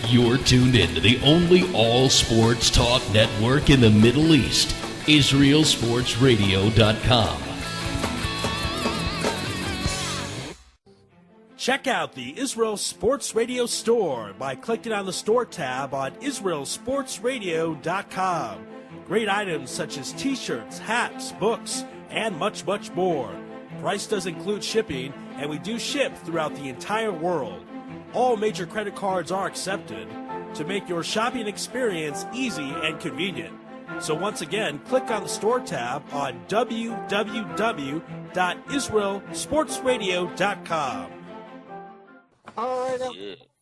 You're tuned in to the only all-sports talk network in the Middle East, IsraelSportsRadio.com. Check out the Israel Sports Radio store by clicking on the store tab on IsraelSportsRadio.com. Great items such as t-shirts, hats, books, and much, much more. Price does include shipping, and we do ship throughout the entire world. All major credit cards are accepted to make your shopping experience easy and convenient. So once again, click on the store tab on www.israelsportsradio.com. All right,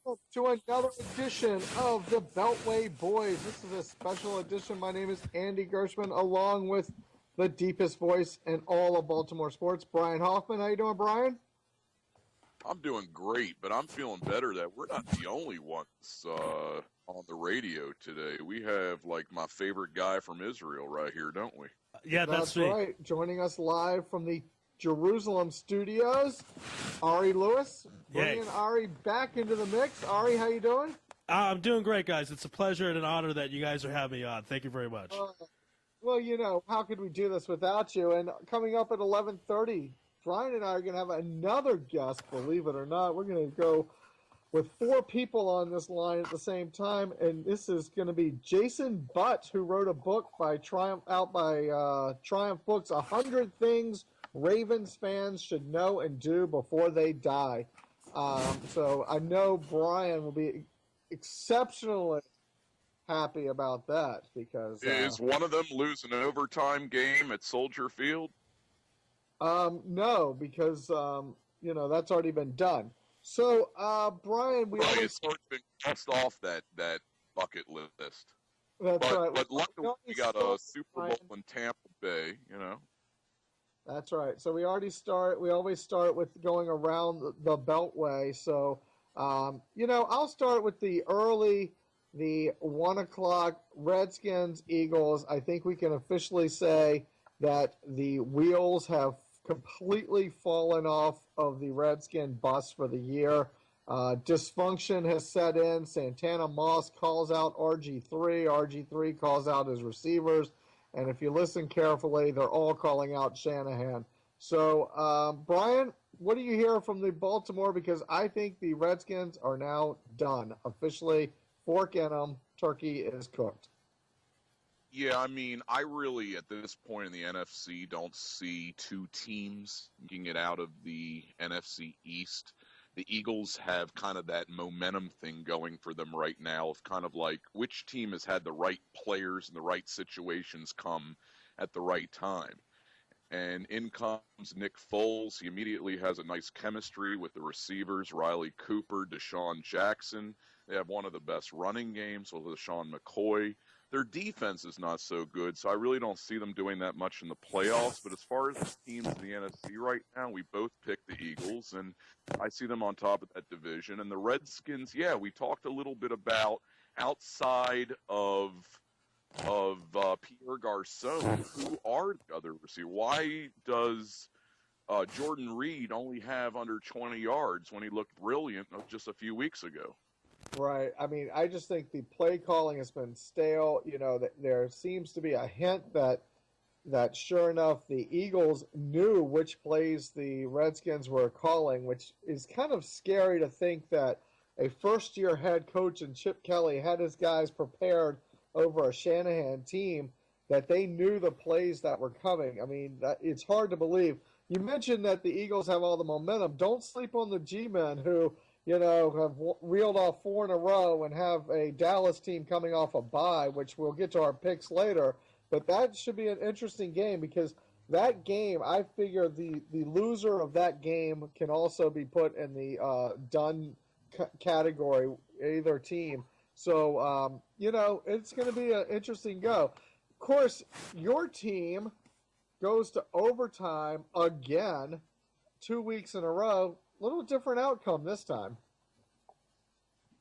welcome to another edition of the Beltway Boys. This is a special edition. My name is Andy Gershman, along with the deepest voice in all of Baltimore sports, Brian Hoffman. How you doing, Brian? I'm doing great, but I'm feeling better that we're not the only ones on the radio today. We have, like, my favorite guy from Israel right here, don't we? Yeah, that's me. Right. Joining us live from the Jerusalem studios, Ari Lewis. Bringing Ari back into the mix. Ari, how you doing? I'm doing great, guys. It's a pleasure and an honor that you guys are having me on. Thank you very much. Well, you know, how could we do this without you? And coming up at 11:30, Brian and I are going to have another guest, believe it or not. We're going to go with 4 people on this line at the same time, and this is going to be Jason Butt, who wrote a book by Triumph Books, 100 Things Ravens Fans Should Know and Do Before They Die. So I know Brian will be exceptionally happy about that because is one of them lose an overtime game at Soldier Field? No, because you know that's already been done. So Brian, It's been crossed off that bucket list. That's right. But luckily we got a Super Bowl in Tampa Bay, you know. That's right. So we always start with going around the Beltway. So, you know, I'll start with the 1 o'clock Redskins, Eagles. I think we can officially say that the wheels have completely fallen off of the Redskin bus for the year. Dysfunction has set in. Santana Moss calls out RG3. RG3 calls out his receivers. And if you listen carefully, they're all calling out Shanahan. So, Brian, what do you hear from the Baltimore? Because I think the Redskins are now done. Officially, fork in them. Turkey is cooked. Yeah, I mean, I really, at this point in the NFC, don't see 2 teams getting it out of the NFC East. The Eagles have kind of that momentum thing going for them right now of kind of like which team has had the right players and the right situations come at the right time. And in comes Nick Foles. He immediately has a nice chemistry with the receivers, Riley Cooper, Deshaun Jackson. They have one of the best running games with LaShawn McCoy. Their defense is not so good, so I really don't see them doing that much in the playoffs. But as far as the teams in the NFC right now, we both picked the Eagles, and I see them on top of that division. And the Redskins, yeah, we talked a little bit about outside of Pierre Garçon, who are the other receivers. Why does Jordan Reed only have under 20 yards when he looked brilliant just a few weeks ago? Right. I mean, I just think the play calling has been stale. You know, that there seems to be a hint that sure enough, the Eagles knew which plays the Redskins were calling, which is kind of scary to think that a first-year head coach in Chip Kelly had his guys prepared over a Shanahan team, that they knew the plays that were coming. I mean, it's hard to believe. You mentioned that the Eagles have all the momentum. Don't sleep on the G-men who, you know, have reeled off 4 in a row and have a Dallas team coming off a bye, which we'll get to our picks later. But that should be an interesting game because that game, I figure the loser of that game can also be put in the done category, either team. So, you know, it's going to be an interesting go. Of course, your team goes to overtime again 2 weeks in a row. Little different outcome this time.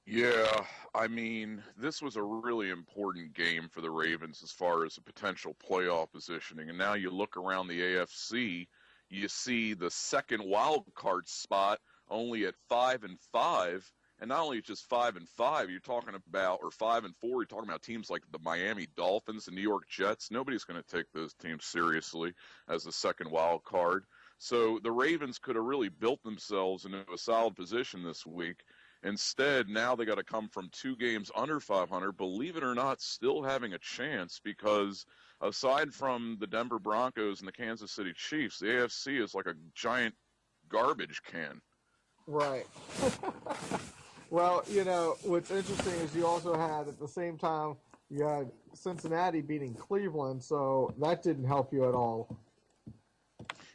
Yeah, I mean, this was a really important game for the Ravens as far as a potential playoff positioning. And now you look around the AFC, you see the second wild card spot only at 5-5, And not only just 5-5, you're talking about, or 5-4, you're talking about teams like the Miami Dolphins and New York Jets. Nobody's going to take those teams seriously as the second wild card. So the Ravens could have really built themselves into a solid position this week. Instead, now they got to come from 2 games under 500, believe it or not, still having a chance, because aside from the Denver Broncos and the Kansas City Chiefs, the AFC is like a giant garbage can. Right. Well, what's interesting is you also had, at the same time, you had Cincinnati beating Cleveland, so that didn't help you at all.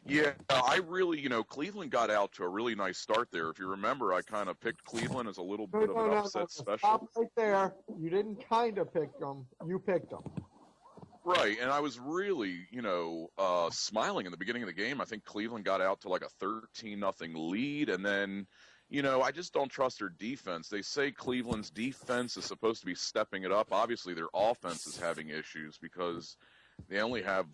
Yeah, I really, Cleveland got out to a really nice start there. If you remember, I kind of picked Cleveland as a little bit of an upset special. Stop right there. You didn't kind of pick them. You picked them. Right, and I was really, smiling in the beginning of the game. I think Cleveland got out to like a 13-0 lead, and then, I just don't trust their defense. They say Cleveland's defense is supposed to be stepping it up. Obviously, their offense is having issues because they only have,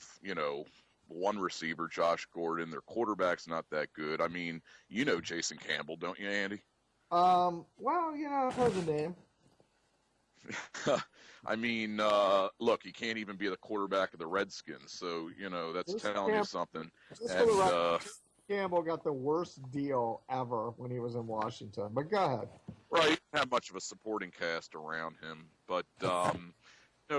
one receiver, Josh Gordon. Their quarterback's not that good. I mean, Jason Campbell, don't you, Andy? Well, I've heard the name. I mean, look, he can't even be the quarterback of the Redskins, so, that's telling you something. And, Campbell got the worst deal ever when he was in Washington, but go ahead. Right, he didn't have much of a supporting cast around him, but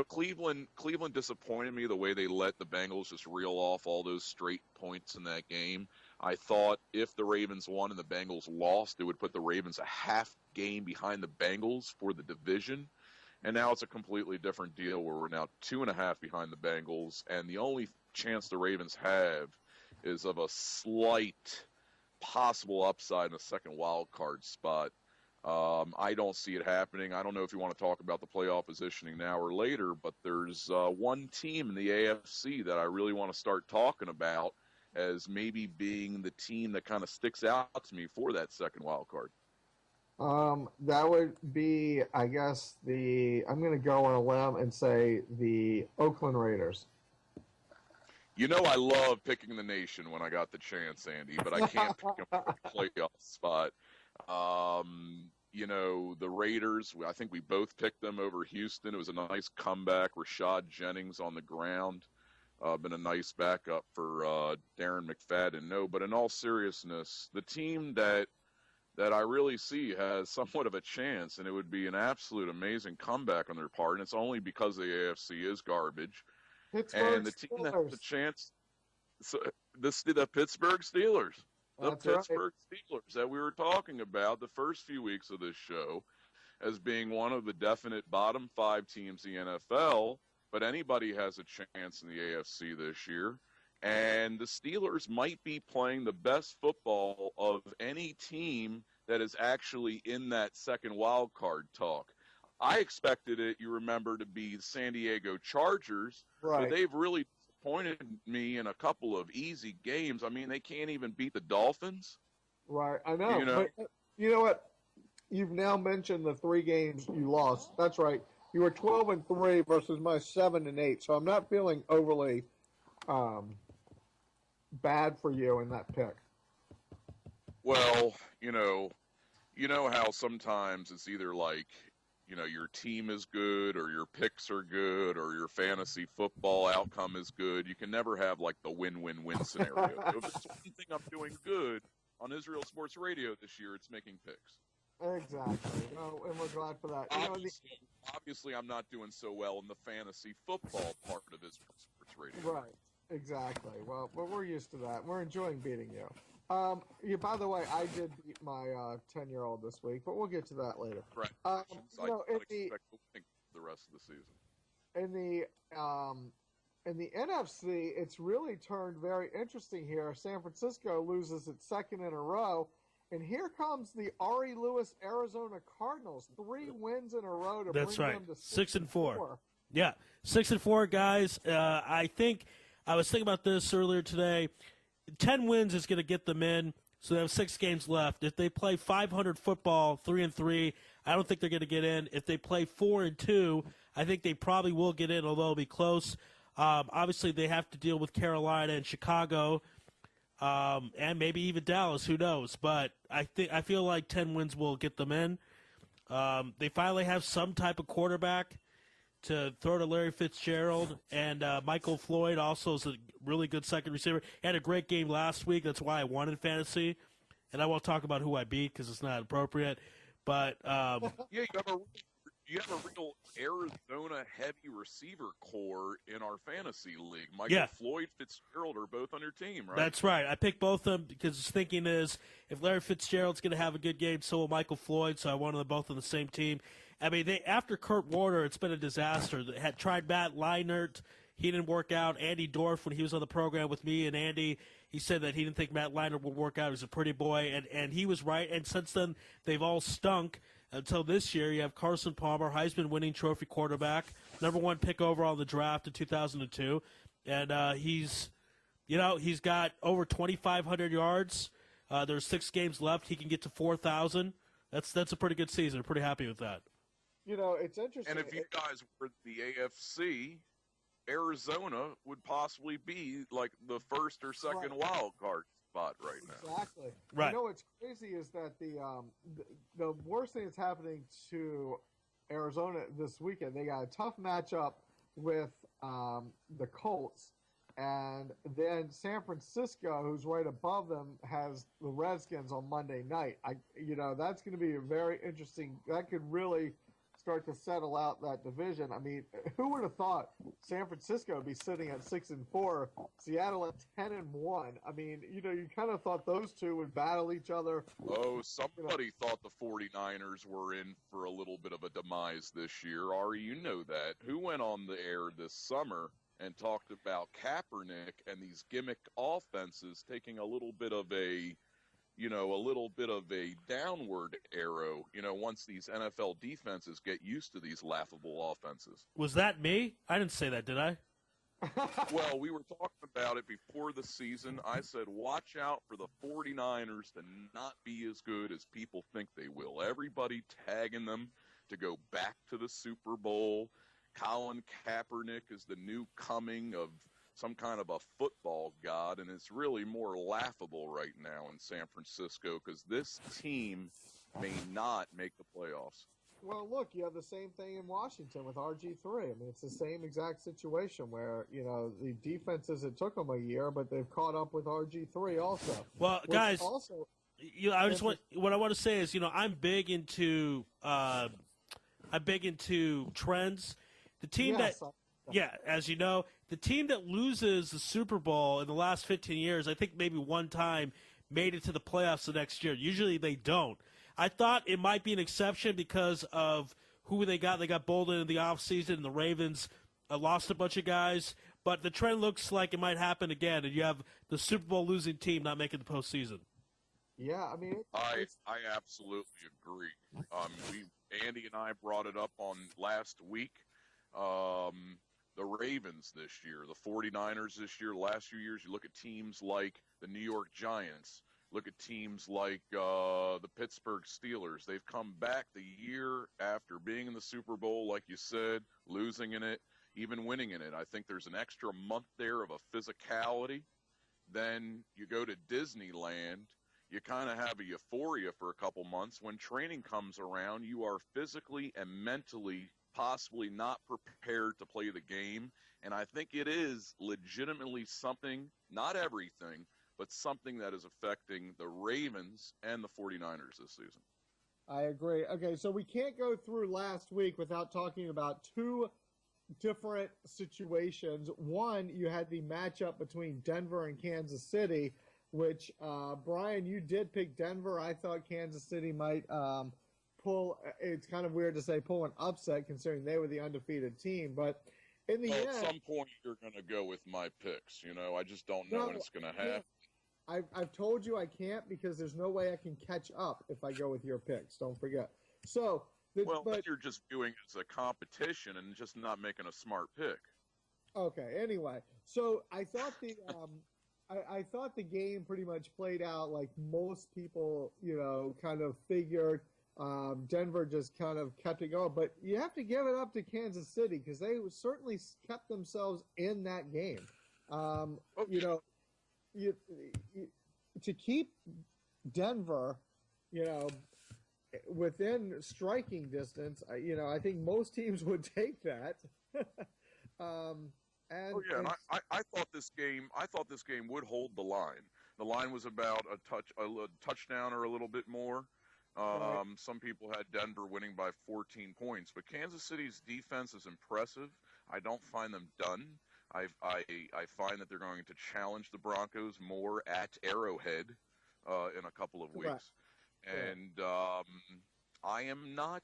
Cleveland disappointed me the way they let the Bengals just reel off all those straight points in that game. I thought if the Ravens won and the Bengals lost, it would put the Ravens a half game behind the Bengals for the division. And now it's a completely different deal where we're now 2.5 behind the Bengals, and the only chance the Ravens have is of a slight possible upside in a second wild card spot. I don't see it happening. I don't know if you want to talk about the playoff positioning now or later, but there's one team in the AFC that I really want to start talking about as maybe being the team that kind of sticks out to me for that second wild card. That would be, I guess, I'm going to go on a limb and say the Oakland Raiders. I love picking the nation when I got the chance, Andy, but I can't pick them for a playoff spot. The Raiders, I think we both picked them over Houston. It was a nice comeback. Rashad Jennings on the ground. Been a nice backup for Darren McFadden. No, but in all seriousness, the team that I really see has somewhat of a chance, and it would be an absolute amazing comeback on their part, and it's only because the AFC is garbage. And the team that has a chance, the Pittsburgh Steelers. Pittsburgh Steelers that we were talking about the first few weeks of this show as being one of the definite bottom 5 teams in the NFL, but anybody has a chance in the AFC this year. And the Steelers might be playing the best football of any team that is actually in that second wild card talk. I expected it, you remember, to be the San Diego Chargers, but they've really disappointed me in a couple of easy games. I mean, they can't even beat the Dolphins. Right, I know. But you know what? You've now mentioned the 3 games you lost. That's right. You were 12-3 versus my 7-8, so I'm not feeling overly bad for you in that pick. Well, you know how sometimes it's either like, your team is good or your picks are good or your fantasy football outcome is good. You can never have like the win-win-win scenario. So if there's one thing I'm doing good on Israel Sports Radio this year, it's making picks. Exactly. And we're glad for that. Obviously, I'm not doing so well in the fantasy football part of Israel Sports Radio. Right. Exactly. Well, but we're used to that. We're enjoying beating you. By the way, I did beat my 10-year-old this week, but we'll get to that later. Right. I expect to win the rest of the season. In the NFC, it's really turned very interesting here. San Francisco loses its second in a row, and here comes the Ari Lewis Arizona Cardinals. 3 wins in a row to bring them to 6-4. Yeah, 6-4, guys. I was thinking about this earlier today. 10 wins is going to get them in, so they have 6 games left. If they play 500 football, 3-3, I don't think they're going to get in. If they play 4-2, I think they probably will get in, although it'll be close. Obviously, they have to deal with Carolina and Chicago, and maybe even Dallas. Who knows? But I feel like 10 wins will get them in. They finally have some type of quarterback to throw to Larry Fitzgerald, and Michael Floyd also is a really good second receiver. He had a great game last week. That's why I won in fantasy, and I won't talk about who I beat because it's not appropriate. But yeah, you have a real Arizona heavy receiver core in our fantasy league. Michael Floyd, Fitzgerald are both on your team, right? That's right. I picked both of them because the thinking is if Larry Fitzgerald's going to have a good game, so will Michael Floyd. So I wanted them both on the same team. I mean, after Kurt Warner, it's been a disaster. They had tried Matt Leinart. He didn't work out. Andy Dorff, when he was on the program with me and Andy, he said that he didn't think Matt Leinart would work out. He was a pretty boy, and he was right. And since then, they've all stunk until this year. You have Carson Palmer, Heisman-winning trophy quarterback, number 1 pick overall in the draft in 2002. And he's got over 2,500 yards. There's 6 games left. He can get to 4,000. That's a pretty good season. I'm pretty happy with that. It's interesting. And if you guys were the AFC, Arizona would possibly be like the first or second wild card spot right now. Exactly. Right. What's crazy is that the worst thing that's happening to Arizona this weekend, they got a tough matchup with the Colts, and then San Francisco, who's right above them, has the Redskins on Monday night. That's going to be a very interesting. That could really start to settle out that division. I mean, who would have thought San Francisco would be sitting at 6-4, Seattle at 10-1? I mean, you kind of thought those two would battle each other. Oh, somebody thought the 49ers were in for a little bit of a demise this year. Ari, you know that. Who went on the air this summer and talked about Kaepernick and these gimmick offenses taking a little bit of a downward arrow, once these NFL defenses get used to these laughable offenses. Was that me? I didn't say that, did I? Well, we were talking about it before the season. I said, watch out for the 49ers to not be as good as people think they will. Everybody tagging them to go back to the Super Bowl. Colin Kaepernick is the new coming of some kind of a football god, and it's really more laughable right now in San Francisco because this team may not make the playoffs. Well, look, you have the same thing in Washington with RG3. I mean, it's the same exact situation where, the defenses, it took them a year, but they've caught up with RG3 also. Well, guys, what I want to say is, I'm big into trends. The team as you know, the team that loses the Super Bowl in the last 15 years, I think maybe one time made it to the playoffs the next year. Usually they don't. I thought it might be an exception because of who they got. They got Bolden in the offseason, and the Ravens lost a bunch of guys. But the trend looks like it might happen again, and you have the Super Bowl losing team not making the postseason. Yeah, I mean, I absolutely agree. Andy and I brought it up on last week. The Ravens this year, the 49ers this year, the last few years, you look at teams like the New York Giants, look at teams like the Pittsburgh Steelers. They've come back the year after being in the Super Bowl, like you said, losing in it, even winning in it. I think there's an extra month there of a physicality. Then you go to Disneyland, you kind of have a euphoria for a couple months. When training comes around, you are physically and mentally possibly not prepared to play the game. And I think it is legitimately something, not everything, but something that is affecting the Ravens and the 49ers this season. I agree. Okay, so we can't go through last week without talking about two different situations. One, you had the matchup between Denver and Kansas City, which, Brian, you did pick Denver. I thought Kansas City might pull. It's kind of weird to say pull an upset considering they were the undefeated team, but in the end, at some point you're going to go with my picks. I just don't know when it's going to happen. I've told you I can't because there's no way I can catch up if I go with your picks. Don't forget. So, but you're just viewing it as a competition and just not making a smart pick. Okay. Anyway, so I thought I thought the game pretty much played out like most people, kind of figured. Denver just kind of kept it going, but you have to give it up to Kansas City because they certainly kept themselves in that game. To keep Denver, within striking distance, I think most teams would take that. Oh yeah, and I thought this game would hold the line. The line was about a touchdown or a little bit more. Right. Some people had Denver winning by 14 points, but Kansas City's defense is impressive. I don't find them done. I find that they're going to challenge the Broncos more at Arrowhead in a couple of Correct. weeks, and I am not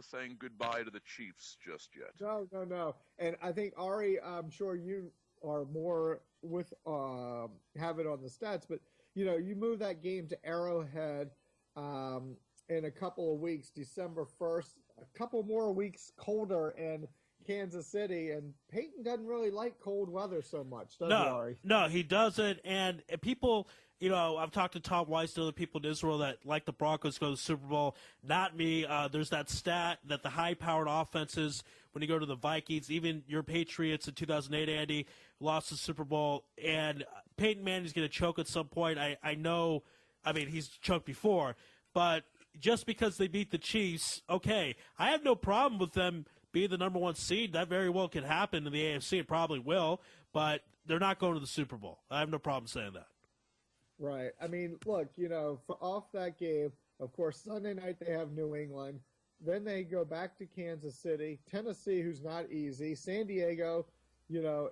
saying goodbye to the Chiefs just yet. No, no, no. And I think Ari, I'm sure you are more with have it on the stats, but you move that game to Arrowhead in a couple of weeks, December 1st, a couple more weeks colder in Kansas City, and Peyton doesn't really like cold weather so much, does he, Ari? No, he doesn't. And people, I've talked to Tom Weiss and other people in Israel that like the Broncos go to the Super Bowl. Not me. There's that stat that the high-powered offenses, when you go to the Vikings, even your Patriots in 2008, Andy, lost the Super Bowl, and Peyton Manning's going to choke at some point. I know, he's choked before, but just because they beat the Chiefs, okay, I have no problem with them being the number one seed. That very well could happen in the AFC. It probably will, but they're not going to the Super Bowl. I have no problem saying that. Right. Look, off that game, of course, Sunday night they have New England. Then they go back to Kansas City, Tennessee, who's not easy, San Diego,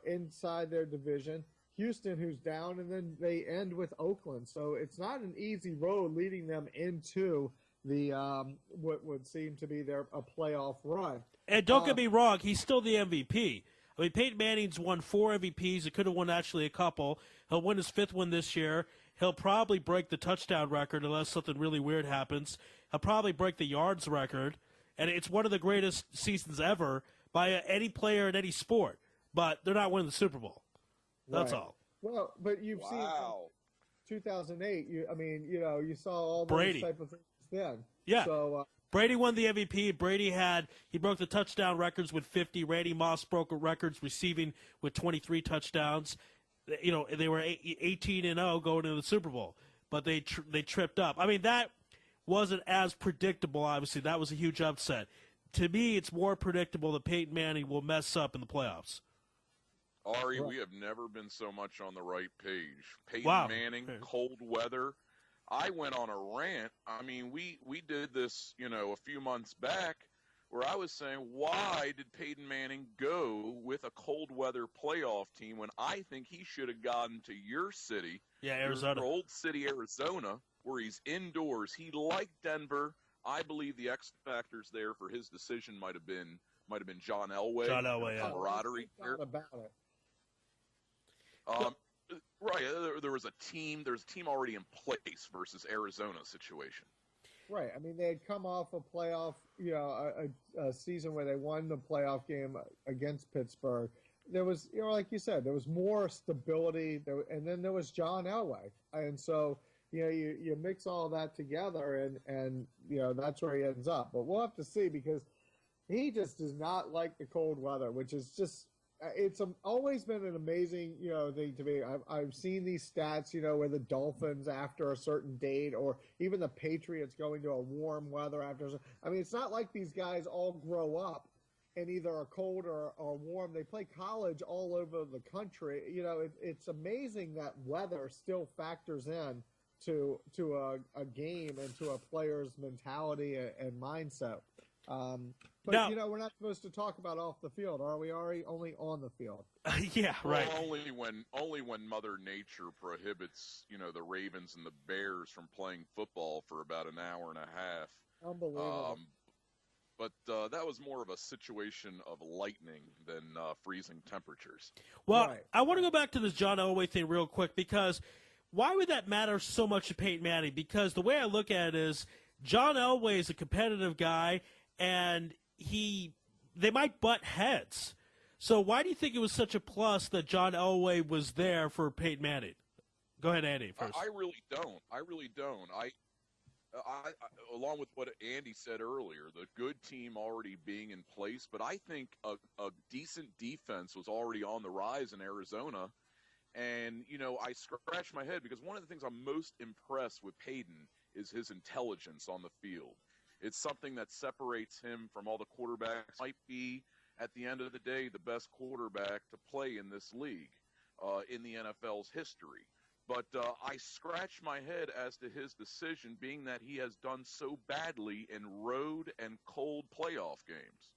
inside their division, Houston, who's down, and then they end with Oakland. So it's not an easy road leading them into the what would seem to be a playoff run. And don't get me wrong, he's still the MVP. Peyton Manning's won 4 MVPs. He could have won actually a couple. He'll win his 5th one this year. He'll probably break the touchdown record unless something really weird happens. He'll probably break the yards record. And it's one of the greatest seasons ever by any player in any sport. But they're not winning the Super Bowl. That's Right. all. Well, but you've seen 2008. You saw all those Brady. type of things then. Yeah. So Brady won the MVP. He broke the touchdown records with 50. Randy Moss broke records receiving with 23 touchdowns. They were 18-0 going into the Super Bowl, but they tripped up. That wasn't as predictable. Obviously, that was a huge upset. To me, it's more predictable that Peyton Manning will mess up in the playoffs. Ari, we have never been so much on the right page. Peyton Wow. Manning, cold weather. I went on a rant. We did this, a few months back where I was saying, why did Peyton Manning go with a cold weather playoff team when I think he should have gotten to your city, Arizona, your old city, Arizona, where he's indoors. He liked Denver. I believe the X factors there for his decision might have been John Elway. John Elway, yeah. Camaraderie here. about it. Right. There was a team already in place versus Arizona's situation. Right. They had come off a playoff, a season where they won the playoff game against Pittsburgh. There was, like you said, there was more stability, and then there was John Elway. And so, you mix all that together, and that's where he ends up. But we'll have to see, because he just does not like the cold weather, which is just – it's always been an amazing, thing to me. I've seen these stats, where the Dolphins after a certain date, or even the Patriots going to a warm weather after. It's not like these guys all grow up in either a cold or warm. They play college all over the country. It's amazing that weather still factors in to a game and to a player's mentality and mindset. But, now, we're not supposed to talk about off the field, are we, Ari? Only on the field. Yeah, right. Well, only when Mother Nature prohibits, the Ravens and the Bears from playing football for about an hour and a half. Unbelievable. But that was more of a situation of lightning than freezing temperatures. Well, Right. I want to go back to this John Elway thing real quick, because why would that matter so much to Peyton Manning? Because the way I look at it is John Elway is a competitive guy, and they might butt heads. So why do you think it was such a plus that John Elway was there for Peyton Manning? Go ahead, Andy, first. I really don't. I along with what Andy said earlier, the good team already being in place, but I think a decent defense was already on the rise in Arizona. And, I scratch my head, because one of the things I'm most impressed with Peyton is his intelligence on the field. It's something that separates him from all the quarterbacks. Might be, at the end of the day, the best quarterback to play in this league, in the NFL's history. But I scratch my head as to his decision, being that he has done so badly in road and cold playoff games.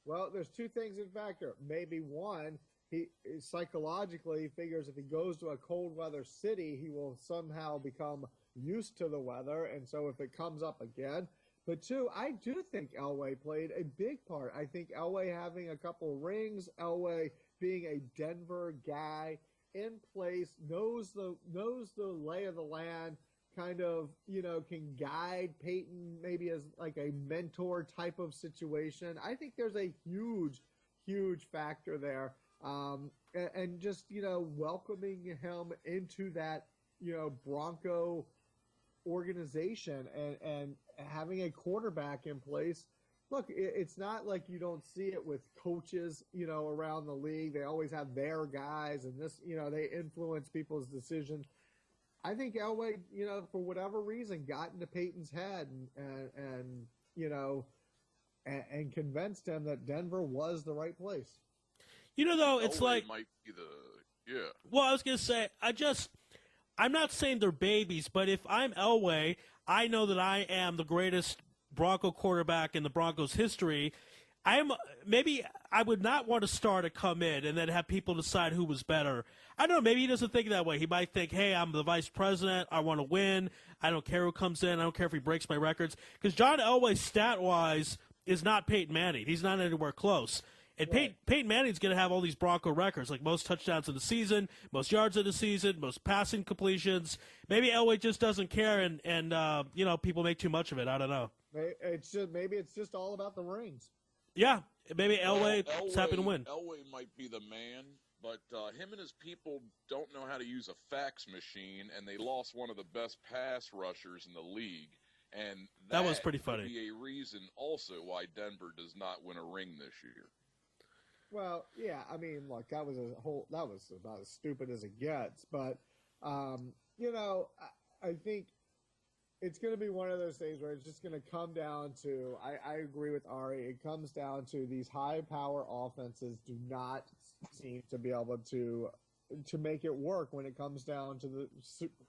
Well, there's two things in factor. Maybe one, he psychologically figures if he goes to a cold weather city, he will somehow become used to the weather, and so if it comes up again. But two, I do think Elway played a big part. I think Elway having a couple rings, Elway being a Denver guy in place, knows the lay of the land, kind of, can guide Peyton maybe as like a mentor type of situation. I think there's a huge factor there. And just, welcoming him into that, Bronco organization and having a quarterback in place. Look, it's not like you don't see it with coaches, around the league. They always have their guys, and this, they influence people's decisions. I think Elway, for whatever reason, got into Peyton's head and convinced him that Denver was the right place. Though, it's Elway like might be the Well, I was gonna say, I'm not saying they're babies, but if I'm Elway, I know that I am the greatest Bronco quarterback in the Broncos history. Maybe I would not want to start to come in and then have people decide who was better. I don't know. Maybe he doesn't think that way. He might think, hey, I'm the vice president. I want to win. I don't care who comes in. I don't care if he breaks my records. Because John Elway, stat-wise, is not Peyton Manning. He's not anywhere close. And Right. Peyton Manning's going to have all these Bronco records, like most touchdowns of the season, most yards of the season, most passing completions. Maybe Elway just doesn't care, and people make too much of it. I don't know. Maybe it's just all about the rings. Yeah, maybe Elway's happy to win. Elway might be the man, but him and his people don't know how to use a fax machine, and they lost one of the best pass rushers in the league. And That was pretty funny. Could be a reason also why Denver does not win a ring this year. Well, yeah, I mean, look, that was about as stupid as it gets. But, I think it's going to be one of those things where it's just going to come down to, I agree with Ari, it comes down to these high-power offenses do not seem to be able to make it work when it comes down to the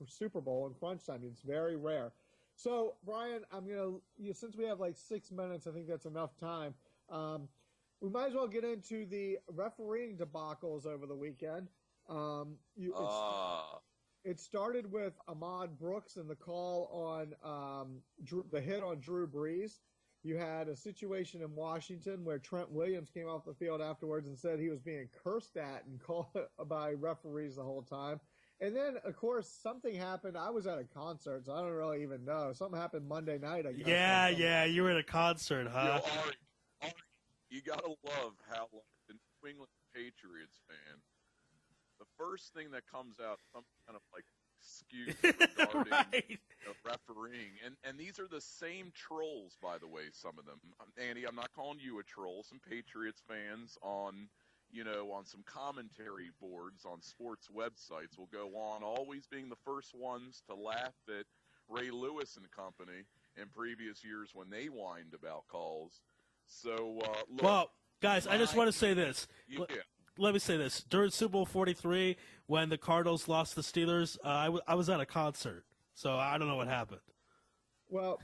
Super Bowl and crunch time. It's very rare. So, Brian, since we have like 6 minutes, I think that's enough time. We might as well get into the refereeing debacles over the weekend. It started with Ahmad Brooks and the call on the hit on Drew Brees. You had a situation in Washington where Trent Williams came off the field afterwards and said he was being cursed at and called by referees the whole time. And then, of course, something happened. I was at a concert, so I don't really even know. Something happened Monday night, I guess. Yeah, you were at a concert, huh? Ari, you got to love how the New England Patriots fan, the first thing that comes out, some kind of like excuse regarding Right. Refereeing. And these are the same trolls, by the way, some of them. Andy, I'm not calling you a troll. Some Patriots fans on some commentary boards on sports websites will go on always being the first ones to laugh at Ray Lewis and company in previous years when they whined about calls. So, look. Well, guys, I just want to say this. Yeah. Let me say this. During Super Bowl 43, when the Cardinals lost the Steelers, I was at a concert, so I don't know what happened. Well,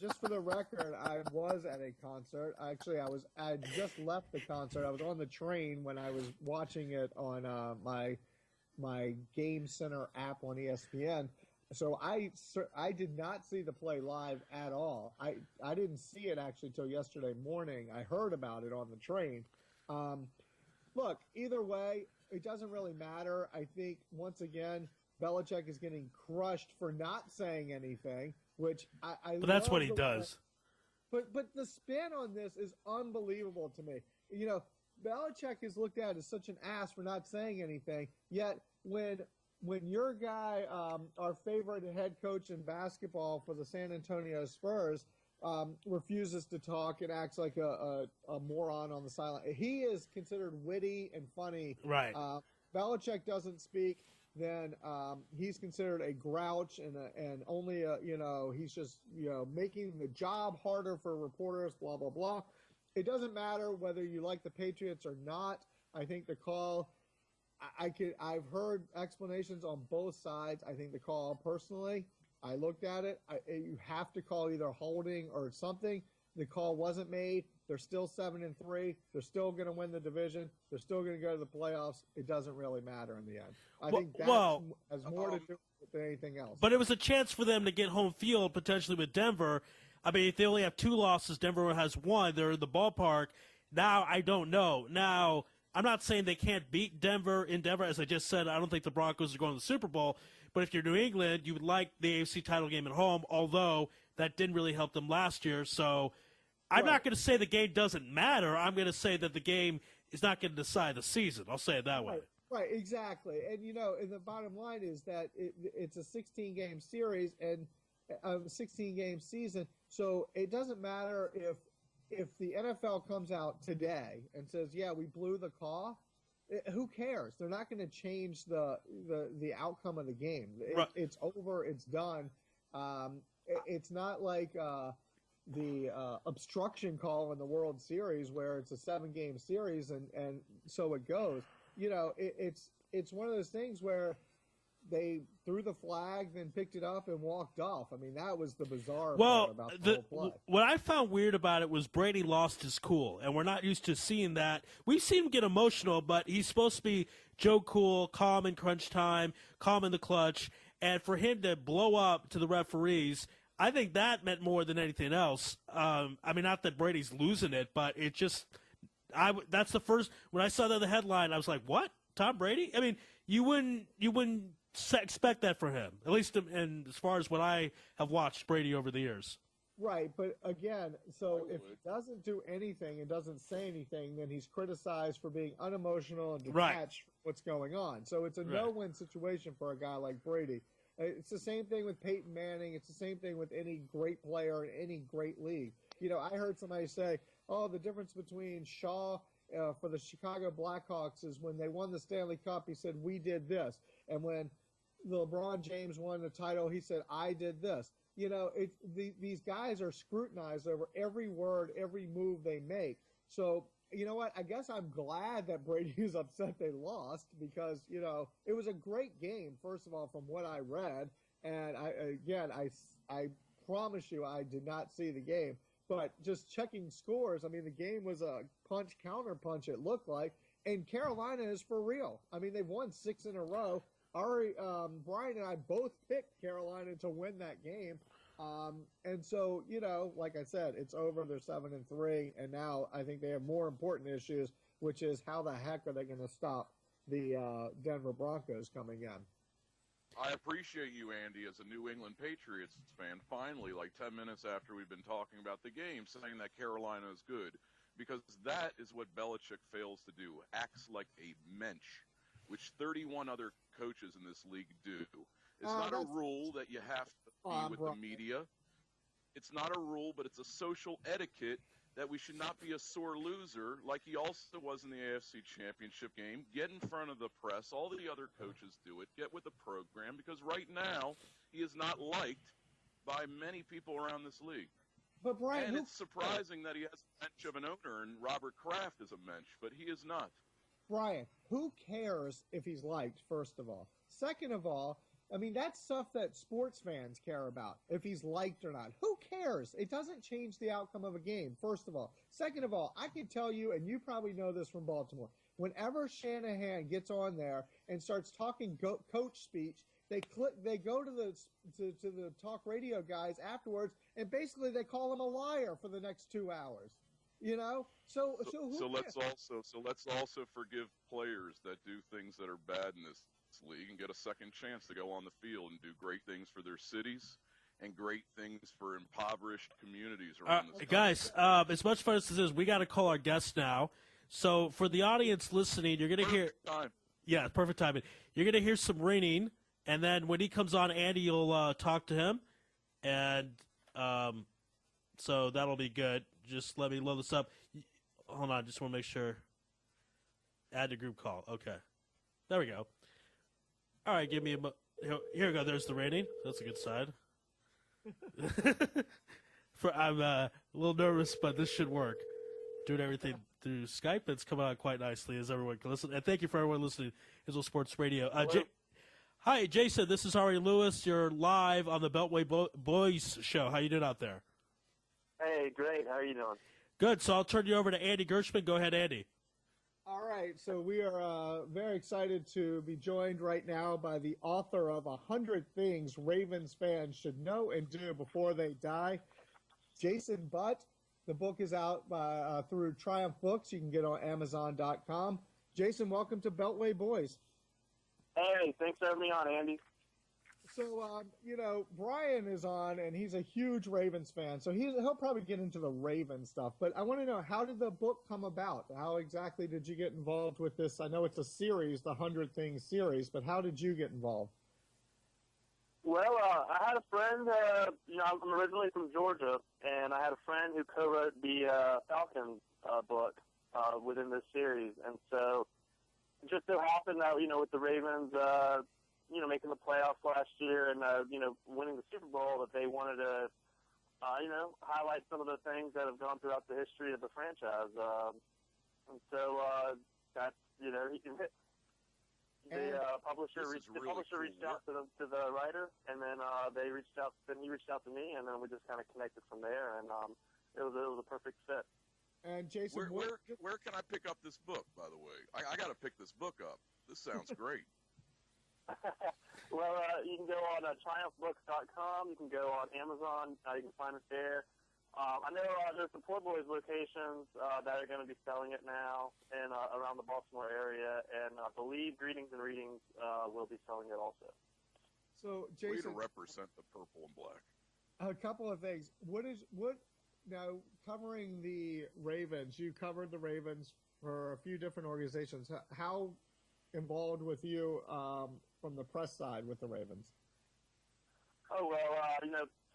just for the record, I was at a concert. Actually, I just left the concert. I was on the train when I was watching it on my Game Center app on ESPN. So I did not see the play live at all. I didn't see it actually till yesterday morning. I heard about it on the train. Look, either way, it doesn't really matter. I think, once again, Belichick is getting crushed for not saying anything, which I But that's love what he the does. way- But the spin on this is unbelievable to me. Belichick is looked at as such an ass for not saying anything, yet when your guy, our favorite head coach in basketball for the San Antonio Spurs, refuses to talk and acts like a moron on the sideline. He is considered witty and funny. Right. Belichick doesn't speak. then he's considered a grouch and only he's just making the job harder for reporters. Blah blah blah. It doesn't matter whether you like the Patriots or not. I think the call. I've heard explanations on both sides. I think the call personally. I looked at it. You have to call either holding or something. The call wasn't made. They're still 7-3. They're still going to win the division. They're still going to go to the playoffs. It doesn't really matter in the end. I think that has more to do with than anything else. But it was a chance for them to get home field potentially with Denver. I mean, if they only have 2 losses, Denver has 1. They're in the ballpark. Now, I don't know. Now, I'm not saying they can't beat Denver in Denver. As I just said, I don't think the Broncos are going to the Super Bowl. But if you're New England, you would like the AFC title game at home, although that didn't really help them last year. So I'm not going to say the game doesn't matter. I'm going to say that the game is not going to decide the season. I'll say it that way. Right, exactly. And, and the bottom line is that it's a 16-game series and a 16-game season. So it doesn't matter if the NFL comes out today and says, yeah, we blew the call. Who cares? They're not going to change the outcome of the game. It's over. It's done. It's not like the obstruction call in the World Series where it's a 7-game series and so it goes. It's one of those things where they threw the flag, then picked it up and walked off. I mean, that was the bizarre part about the whole play. What I found weird about it was Brady lost his cool, and we're not used to seeing that. We've seen him get emotional, but he's supposed to be Joe Cool, calm in crunch time, calm in the clutch, and for him to blow up to the referees, I think that meant more than anything else. I mean, not that Brady's losing it, but it just that's the first – when I saw that in the headline, I was like, what? Tom Brady? I mean, you wouldn't expect that for him, at least in as far as what I have watched Brady over the years. Right, but again, so if he doesn't do anything and doesn't say anything, then he's criticized for being unemotional and detached from what's going on. So it's a no-win situation for a guy like Brady. It's the same thing with Peyton Manning. It's the same thing with any great player in any great league. I heard somebody say, the difference between Shaw for the Chicago Blackhawks is when they won the Stanley Cup, he said, we did this. And when LeBron James won the title, he said, I did this. These guys are scrutinized over every word, every move they make. So, you know what? I guess I'm glad that Brady is upset they lost because, it was a great game, first of all, from what I read. And I promise you I did not see the game. But just checking scores, I mean, the game was a punch-counter-punch, it looked like. And Carolina is for real. I mean, they've won 6 in a row. Brian and I both picked Carolina to win that game. And so, like I said, it's over. They're 7-3. And now I think they have more important issues, which is how the heck are they going to stop the Denver Broncos coming in? I appreciate you, Andy, as a New England Patriots fan, finally, like 10 minutes after we've been talking about the game, saying that Carolina is good. Because that is what Belichick fails to do, acts like a mensch, which 31 other coaches in this league do. It's not a rule that you have to be with the media. It's not a rule, but it's a social etiquette that we should not be a sore loser like he also was in the AFC Championship game. Get in front of the press. All the other coaches do it. Get with the program because right now he is not liked by many people around this league. But Brian, and it's surprising that he has a mensch of an owner and Robert Kraft is a mensch, but he is not. Brian, who cares if he's liked, first of all? Second of all, I mean, that's stuff that sports fans care about, if he's liked or not. Who cares? It doesn't change the outcome of a game, first of all. Second of all, I can tell you, and you probably know this from Baltimore, whenever Shanahan gets on there and starts talking coach speech, they go to the talk radio guys afterwards, and basically they call him a liar for the next 2 hours. So let's also forgive players that do things that are bad in this league and get a second chance to go on the field and do great things for their cities and great things for impoverished communities around this country. Guys, as much fun as this is, we got to call our guests now. So for the audience listening, you're going to hear perfect timing. You're going to hear some ringing, and then when he comes on, Andy, you'll talk to him, and so that'll be good. Just let me load this up. Hold on, just want to make sure. Add to group call. Okay. There we go. All right, give me here we go. There's the rating. That's a good sign. I'm a little nervous, but this should work. Doing everything through Skype, it's coming out quite nicely as everyone can listen. And thank you for everyone listening to Israel Sports Radio. Hi, Jason. This is Ari Lewis. You're live on the Beltway Boys show. How you doing out there? Hey, great. How are you doing? Good. So I'll turn you over to Andy Gershman. Go ahead, Andy. All right, so we are very excited to be joined right now by the author of 100 Things Ravens Fans Should Know and Do Before They Die, Jason Butt. The book is out through Triumph Books. You can get it on Amazon.com. Jason, welcome to Beltway Boys. Hey, thanks for having me on, Andy. So, Brian is on, and he's a huge Ravens fan, so he'll probably get into the Ravens stuff. But I want to know, how did the book come about? How exactly did you get involved with this? I know it's a series, the 100 Things series, but how did you get involved? Well, I had a friend, I'm originally from Georgia, and I had a friend who co-wrote the Falcons book within this series. And so it just so happened that, with the Ravens, making the playoffs last year and, winning the Super Bowl, that they wanted to, highlight some of the things that have gone throughout the history of the franchise. And so that's, the publisher reached out to the writer, and then he reached out to me, and then we just kind of connected from there, and it was a perfect fit. And Jason, where can I pick up this book, by the way? I got to pick this book up. This sounds great. Well, you can go on triumphbooks.com. You can go on Amazon. You can find it there. I know there's some Poor Boys locations that are going to be selling it now and around the Baltimore area, and I believe Greetings and Readings will be selling it also. So, Jason, way to represent the purple and black. A couple of things. Now, covering the Ravens, you covered the Ravens for a few different organizations. How involved with you from the press side with the Ravens? Oh, well,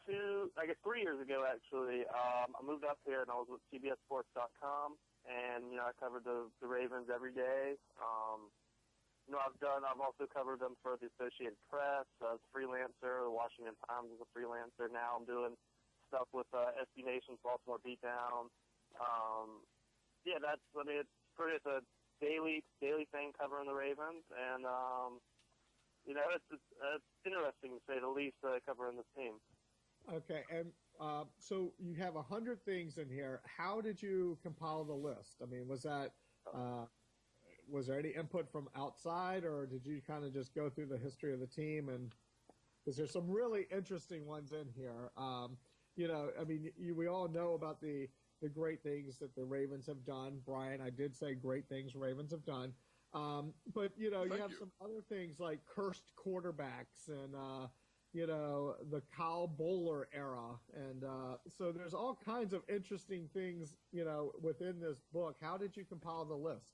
3 years ago, actually, I moved up here and I was with CBSSports.com, and, I covered the Ravens every day. I've also covered them for the Associated Press, as a freelancer, the Washington Times as a freelancer. Now I'm doing stuff with SB Nation's Baltimore Beatdown. It's a daily thing covering the Ravens, and, it's interesting to say the least, covering this team. Okay, and so you have 100 things in here. How did you compile the list? I mean, was there any input from outside, or did you kind of just go through the history of the team? And because there's some really interesting ones in here. We all know about the great things that the Ravens have done. Brian, I did say great things Ravens have done. But you have some other things like cursed quarterbacks and the Kyle Bowler era, and so there's all kinds of interesting things within this book. How did you compile the list?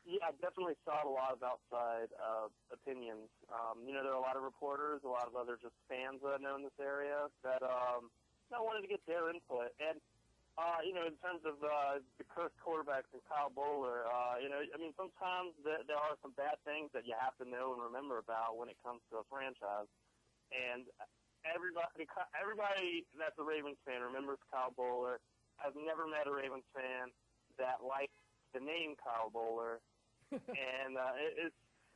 Yeah, I definitely sought a lot of outside opinions. There are a lot of reporters, a lot of other just fans that I know in this area that I wanted to get their input. And in terms of the cursed quarterbacks and Kyle Bowler, sometimes there are some bad things that you have to know and remember about when it comes to a franchise. And everybody that's a Ravens fan remembers Kyle Bowler. I've never met a Ravens fan that likes the name Kyle Bowler. And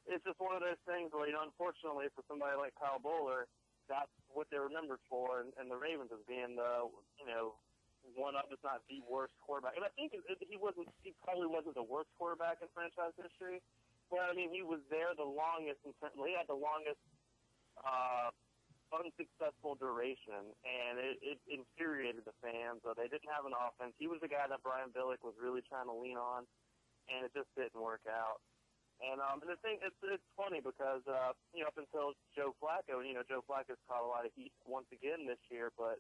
it's just one of those things where, unfortunately for somebody like Kyle Bowler, that's what they're remembered for, and the Ravens as being the, one of, if not the worst quarterback. And I think he probably wasn't the worst quarterback in franchise history, but he was there the longest. He had the longest unsuccessful duration, and it infuriated the fans. They didn't have an offense. He was the guy that Brian Billick was really trying to lean on, and it just didn't work out. And the thing, it's funny because up until Joe Flacco, Joe Flacco's caught a lot of heat once again this year, but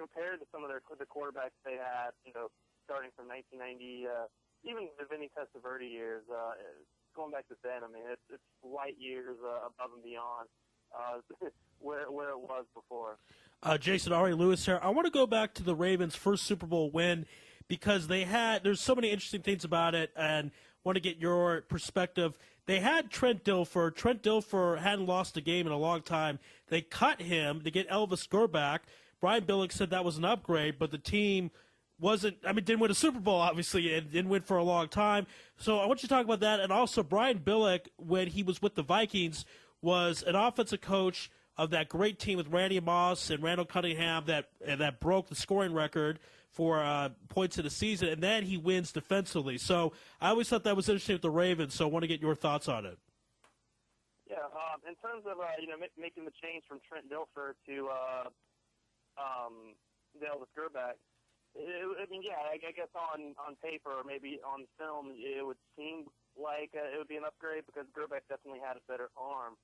compared to some of the quarterbacks they had, starting from 1990, even the Vinny Testaverde years, going back to then, it's light years above and beyond where it was before. Jason, Ari Lewis here. I want to go back to the Ravens' first Super Bowl win because there's so many interesting things about it, and want to get your perspective. they had Trent Dilfer. Trent Dilfer hadn't lost a game in a long time. They cut him to get Elvis Gerback. Brian Billick said that was an upgrade, but the team didn't win a Super Bowl, obviously, and didn't win for a long time. So I want you to talk about that. And also, Brian Billick, when he was with the Vikings, was an offensive coach of that great team with Randy Moss and Randall Cunningham that broke the scoring record for points in the season, and then he wins defensively. So I always thought that was interesting with the Ravens, so I want to get your thoughts on it. Yeah, in terms of making the change from Trent Dilfer to Elvis Gerback, I guess on paper or maybe on film, it would seem like it would be an upgrade because Gerback definitely had a better arm.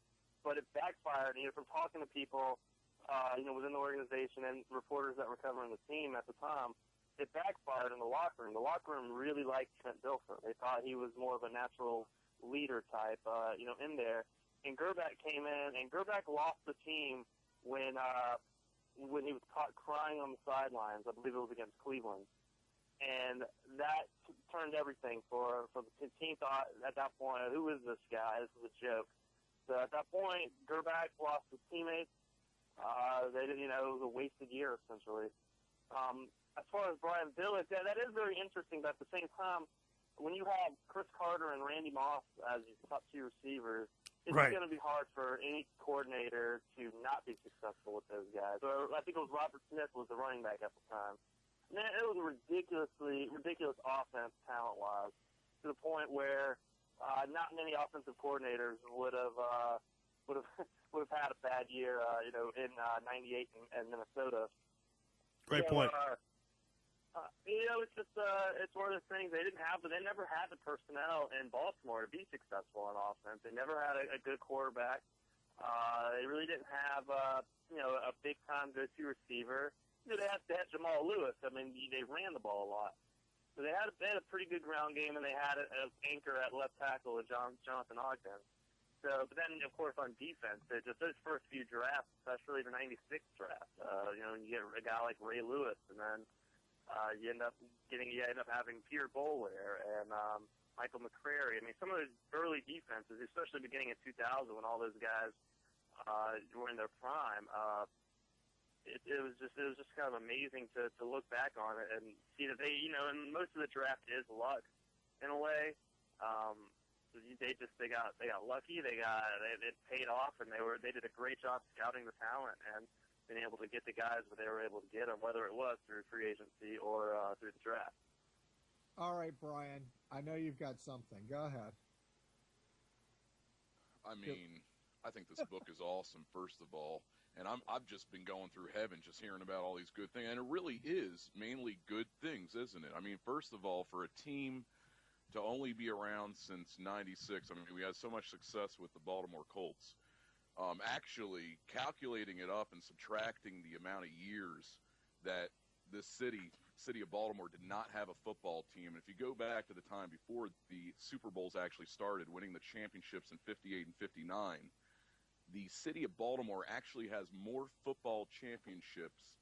But it backfired. From talking to people, within the organization and reporters that were covering the team at the time, it backfired in the locker room. The locker room really liked Trent Dilfer. They thought he was more of a natural leader type, in there. And Gerback came in, and Gerback lost the team when he was caught crying on the sidelines. I believe it was against Cleveland. And that turned everything for the team. Thought at that point, who is this guy? This is a joke. So at that point, Gerback lost his teammates. It was a wasted year, essentially. As far as Brian Billick, that is very interesting, but at the same time, when you have Chris Carter and Randy Moss as your top two receivers, it's going to be hard for any coordinator to not be successful with those guys. Or I think it was Robert Smith was the running back at the time. Man, it was a ridiculous offense talent-wise, to the point where not many offensive coordinators would have had a bad year, in '98 in Minnesota. Great point. It's just it's one of those things they never had the personnel in Baltimore to be successful in offense. They never had a good quarterback. They really didn't have a big time go-to receiver. They had Jamal Lewis. They ran the ball a lot. So they had a pretty good ground game, and they had an anchor at left tackle with Jonathan Ogden. So, but then, of course, on defense, just those first few drafts, especially the '96 draft, you get a guy like Ray Lewis, and then you end up having Pierre Boulware and Michael McCrary. Some of those early defenses, especially beginning in 2000 when all those guys were in their prime, it was just kind of amazing to look back on it and see that and most of the draft is luck in a way. They got lucky. It paid off, and they did a great job scouting the talent and being able to get the guys that they were able to get them, whether it was through free agency or through the draft. All right, Brian, I know you've got something. Go ahead. I think this book is awesome, first of all. And I've just been going through heaven just hearing about all these good things. And it really is mainly good things, isn't it? First of all, for a team to only be around since '96, we had so much success with the Baltimore Colts. Actually, calculating it up and subtracting the amount of years that this city of Baltimore did not have a football team. And if you go back to the time before the Super Bowls actually started, winning the championships in '58 and '59, the city of Baltimore actually has more football championships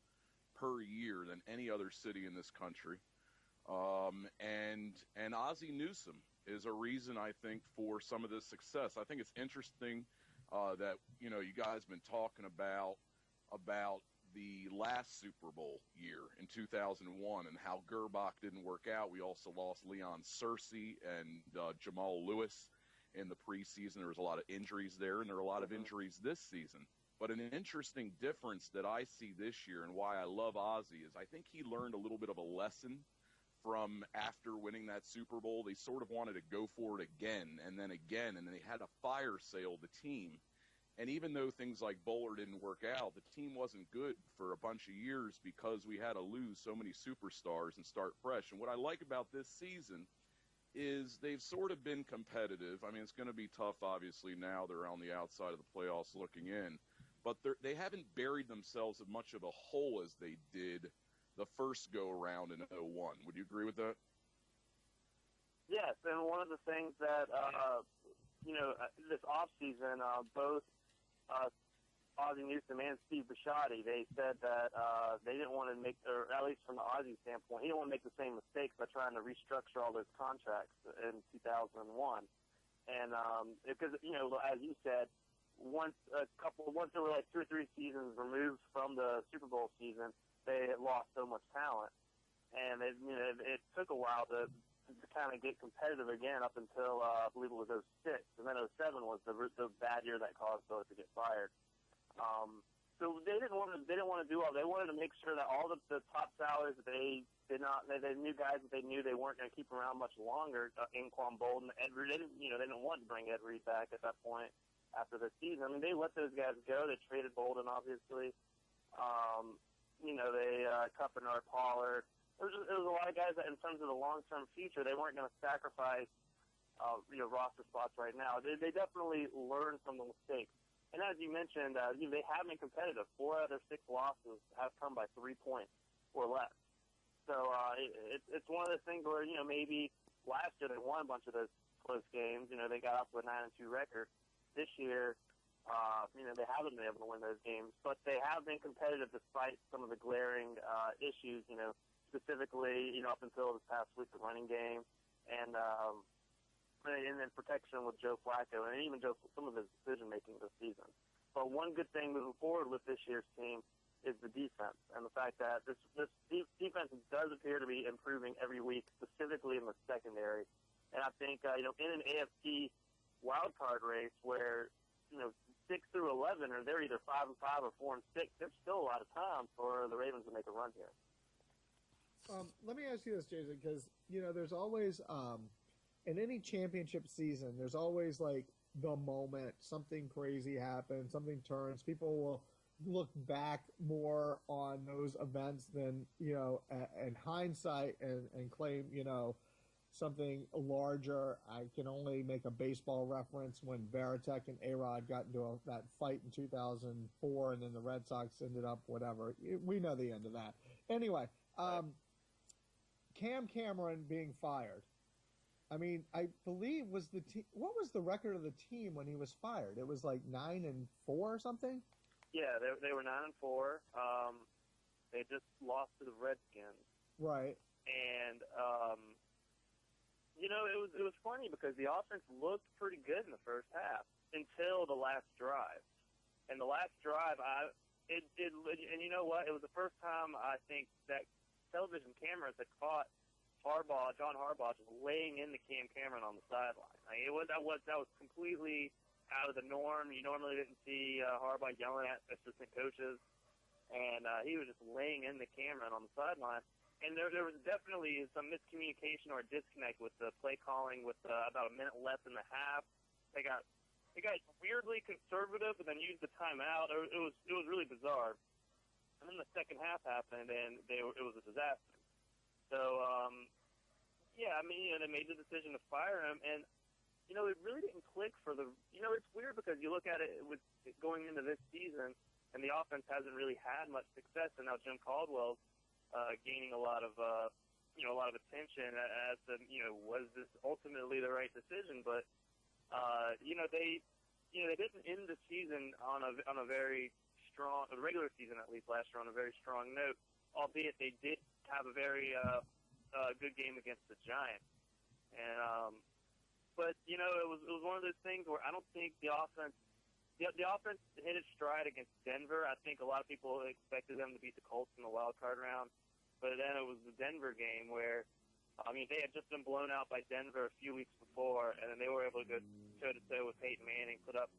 per year than any other city in this country. And Ozzie Newsome is a reason, I think, for some of this success. I think it's interesting that, you guys have been talking about the last Super Bowl year in 2001 and how Gerbach didn't work out. We also lost Leon Searcy and Jamal Lewis in the preseason. There was a lot of injuries there, and there are a lot of injuries this season. But an interesting difference that I see this year and why I love Ozzie is I think he learned a little bit of a lesson from after winning that Super Bowl. They sort of wanted to go for it again, and then they had to fire sale the team. And even though things like Bowler didn't work out, the team wasn't good for a bunch of years because we had to lose so many superstars and start fresh. And what I like about this season is they've sort of been competitive. It's going to be tough, obviously, now they're on the outside of the playoffs looking in. But they haven't buried themselves in much of a hole as they did the first go-around in '01. Would you agree with that? Yes, and one of the things that, this offseason, both Ozzie Newsome and Steve Bisciotti, they said that they didn't want to make, or at least from the Ozzie standpoint, he didn't want to make the same mistakes by trying to restructure all those contracts in 2001. And because as you said, once there were like 2 or 3 seasons removed from the Super Bowl season, they had lost so much talent, and it took a while to kind of get competitive again up until I believe it was '06, and then '07 was the bad year that caused Billick to get fired. So they didn't want to do all. They wanted to make sure that all the top salaries that they knew guys that they knew they weren't going to keep around much longer. Inquan Bolden, Ed Reed, they didn't want to bring Ed Reed back at that point after the season. I mean, they let those guys go. They traded Bolden, obviously. They Kuppenard, Pollard. There was a lot of guys that, in terms of the long-term future, they weren't going to sacrifice, roster spots right now. They definitely learned from the mistakes. And as you mentioned, they have been competitive. 4 out of their 6 losses have come by 3 points or less. So it's one of those things where, maybe last year they won a bunch of those close games. They got off to a 9-2 record. This year, they haven't been able to win those games. But they have been competitive despite some of the glaring issues, specifically, up until this past week, the running game, and then protection with Joe Flacco, and even some of his decision-making this season. But one good thing moving forward with this year's team is the defense, and the fact that this defense does appear to be improving every week, specifically in the secondary. And I think, in an AFC wildcard race where, 6 through 11, or they're either 5-5 or 4-6, there's still a lot of time for the Ravens to make a run here. Let me ask you this, Jason, because, there's always, in any championship season, there's always, like, the moment, something crazy happens, something turns. People will look back more on those events than, in hindsight and claim, something larger. I can only make a baseball reference when Varitek and A-Rod got into that fight in 2004, and then the Red Sox ended up whatever. We know the end of that. Anyway, Cam Cameron being fired. I mean, I believe what was the record of the team when he was fired? It was like 9-4 or something? Yeah, they were 9-4. They just lost to the Redskins. Right. And it was funny because the offense looked pretty good in the first half until the last drive. And the last drive, and you know what? It was the first time I think that television cameras had caught John Harbaugh, just laying into Cam Cameron on the sideline. I mean, that was completely out of the norm. You normally didn't see Harbaugh yelling at assistant coaches, and he was just laying into Cameron on the sideline. And there was definitely some miscommunication or disconnect with the play calling. With about a minute left in the half, they got weirdly conservative, and then used the timeout. It was really bizarre. And then the second half happened, and it was a disaster. So, they made the decision to fire him, and, it really didn't click for it's weird because you look at it with going into this season, and the offense hasn't really had much success, and now Jim Caldwell's gaining a lot of attention as to, was this ultimately the right decision? But, they didn't end the season on a very strong, the regular season at least last year, on a very strong note, albeit they did have a very good game against the Giants. And but it was one of those things where I don't think the offense hit its stride against Denver. I think a lot of people expected them to beat the Colts in the wild card round, but then it was the Denver game where they had just been blown out by Denver a few weeks before, and then they were able to go toe-to-toe with Peyton Manning, put up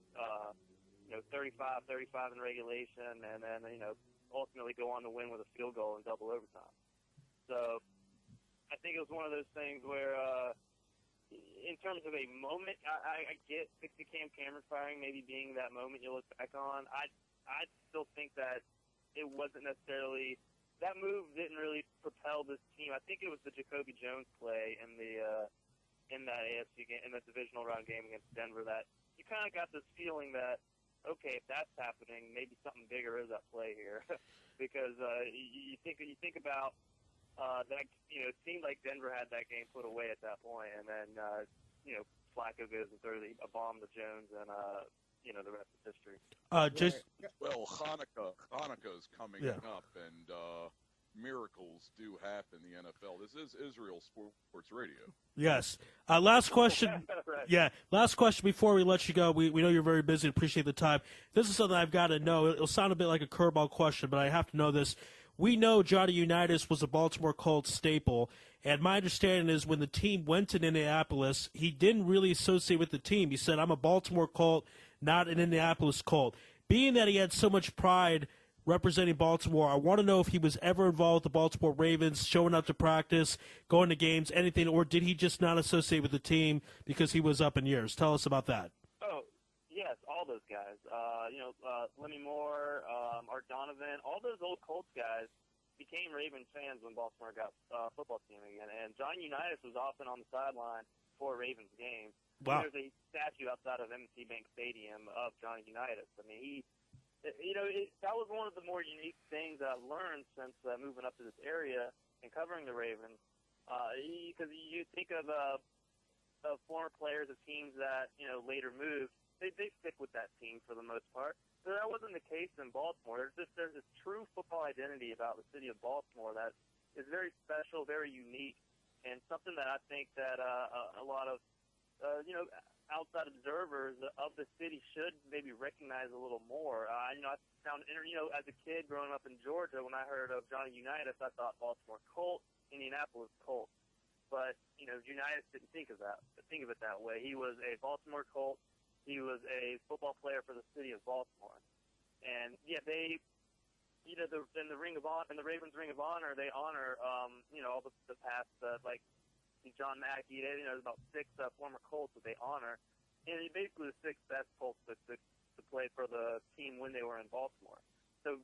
35 in regulation, and then ultimately go on to win with a field goal in double overtime. So I think it was one of those things where, in terms of a moment, I get the Cam Cameron firing maybe being that moment you look back on. I still think that it wasn't necessarily – that move didn't really propel this team. I think it was the Jacoby Jones play in that AFC game, in the divisional round game against Denver, that you kind of got this feeling that, okay, if that's happening, maybe something bigger is at play here, because you think about that. It seemed like Denver had that game put away at that point, and then Flacco goes and throws a bomb to Jones, and the rest is history. Just Well, Hanukkah is coming up, and miracles do happen in the NFL. This is Israel Sports Radio. Yes. Last question. Right. Yeah, last question before we let you go. We know you're very busy. Appreciate the time. This is something I've got to know. It'll sound a bit like a curveball question, but I have to know this. We know Johnny Unitas was a Baltimore Colts staple, and my understanding is when the team went to Indianapolis, he didn't really associate with the team. He said, I'm a Baltimore Colt, not an Indianapolis Colt. Being that he had so much pride representing Baltimore, I want to know if he was ever involved with the Baltimore Ravens, showing up to practice, going to games, anything, or did he just not associate with the team because he was up in years? Tell us about that. Oh, yes, all those guys. Lemmy Moore, Art Donovan, all those old Colts guys became Ravens fans when Baltimore got a football team again. And John Unitas was often on the sideline for Ravens games. Wow. There's a statue outside of M&T Bank Stadium of Johnny Unitas. I mean, that was one of the more unique things that I've learned since moving up to this area and covering the Ravens. Because you think of former players of teams that later moved, they stick with that team for the most part. So that wasn't the case in Baltimore. There's this true football identity about the city of Baltimore that is very special, very unique, and something that I think that a lot of outside observers of the city should maybe recognize a little more. I found, as a kid growing up in Georgia, when I heard of Johnny Unitas, I thought Baltimore Colt, Indianapolis Colt. But, Unitas didn't think of it that way. He was a Baltimore Colt. He was a football player for the city of Baltimore. And, yeah, they, in the Ring of Honor, in the Ravens Ring of Honor, they honor, all the past, like, John Mackey, there's about 6 former Colts that they honor, and basically the 6 best Colts to play for the team when they were in Baltimore. So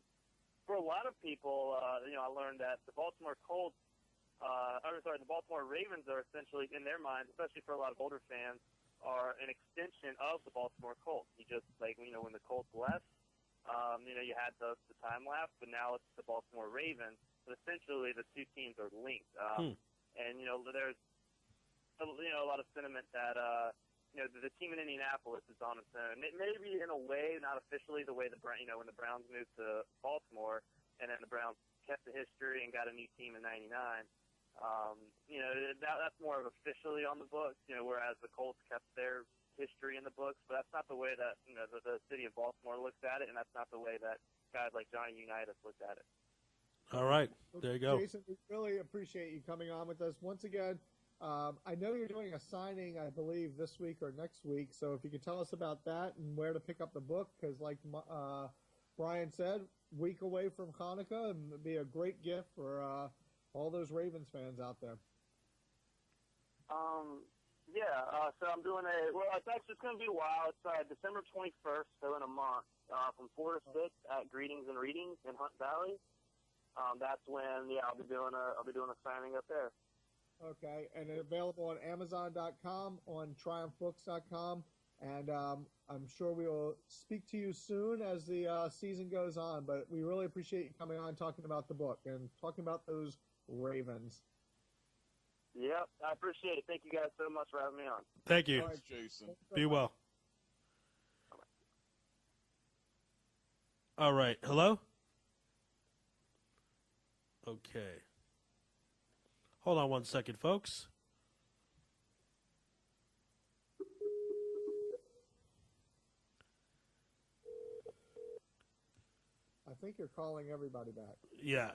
for a lot of people, I learned that the Baltimore the Baltimore Ravens are essentially, in their minds, especially for a lot of older fans, are an extension of the Baltimore Colts. You just, like, when the Colts left, you had the time lapse, but now it's the Baltimore Ravens. But essentially the two teams are linked. And, there's a lot of sentiment that, the team in Indianapolis is on its own. Maybe in a way, not officially, the way when the Browns moved to Baltimore and then the Browns kept the history and got a new team in '99. That's more of officially on the books, whereas the Colts kept their history in the books. But that's not the way that, the city of Baltimore looks at it, and that's not the way that guys like Johnny Unitas looked at it. All right. There you go. Jason, we really appreciate you coming on with us. Once again, I know you're doing a signing, I believe, this week or next week. So if you could tell us about that and where to pick up the book, because like Brian said, week away from Hanukkah, and it'd be a great gift for all those Ravens fans out there. So I'm doing it's going to be a while. It's December 21st, so in a month, from 4 to 6 at Greetings and Readings in Hunt Valley. That's when, I'll be doing a signing up there. Okay, and it's available on Amazon.com, on TriumphBooks.com, and I'm sure we will speak to you soon as the season goes on. But we really appreciate you coming on, talking about the book and talking about those Ravens. Yep, I appreciate it. Thank you guys so much for having me on. Thank you. Right. Jason. Be well. All right. Hello? Okay. Hold on one second, folks. I think you're calling everybody back. Yeah.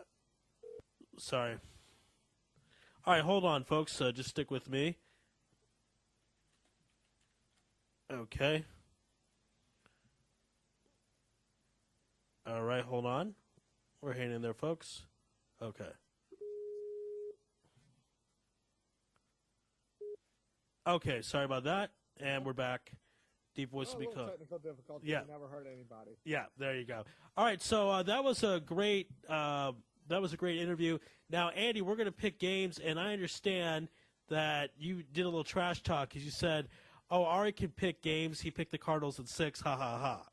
Sorry. All right, hold on, folks. Just stick with me. Okay. All right, hold on. We're hanging in there, folks. Okay. Okay, sorry about that. And we're back. Deep voice to be little cut. technical difficulty. Yeah. Never hurt anybody. Yeah, there you go. All right, so that was a great interview. Now, Andy, we're going to pick games, and I understand that you did a little trash talk because you said, "Oh, Ari can pick games. He picked the Cardinals at 6. Ha ha ha."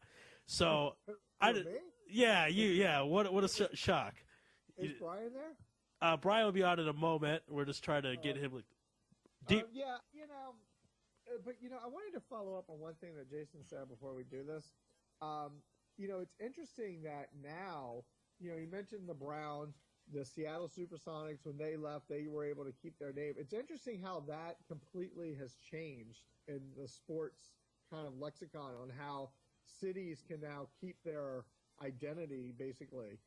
So Me? Yeah, you. Yeah, what a shock. Is Brian there? Brian will be on in a moment. We're just trying to get him deep. Yeah, but I wanted to follow up on one thing that Jason said before we do this. It's interesting that now, you mentioned the Browns. the Seattle Supersonics, when they left, they were able to keep their name. It's interesting how that completely has changed in the sports kind of lexicon on how cities can now keep their identity, basically.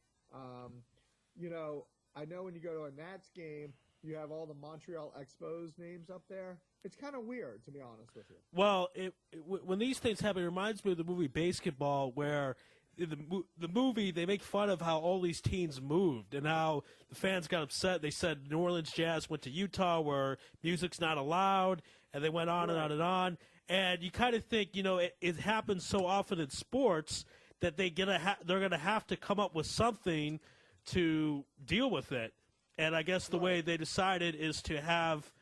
I know when you go to a Nats game, you have all the Montreal Expos names up there. It's kind of weird, to be honest with you. Well, when these things happen, it reminds me of the movie Basketball, where the movie, they make fun of how all these teams moved and how the fans got upset. They said New Orleans Jazz went to Utah where music's not allowed, and they went on and on and on. And you kind of think, it happens so often in sports that they're going to have to come up with something to deal with it. And I guess the way they decided is to have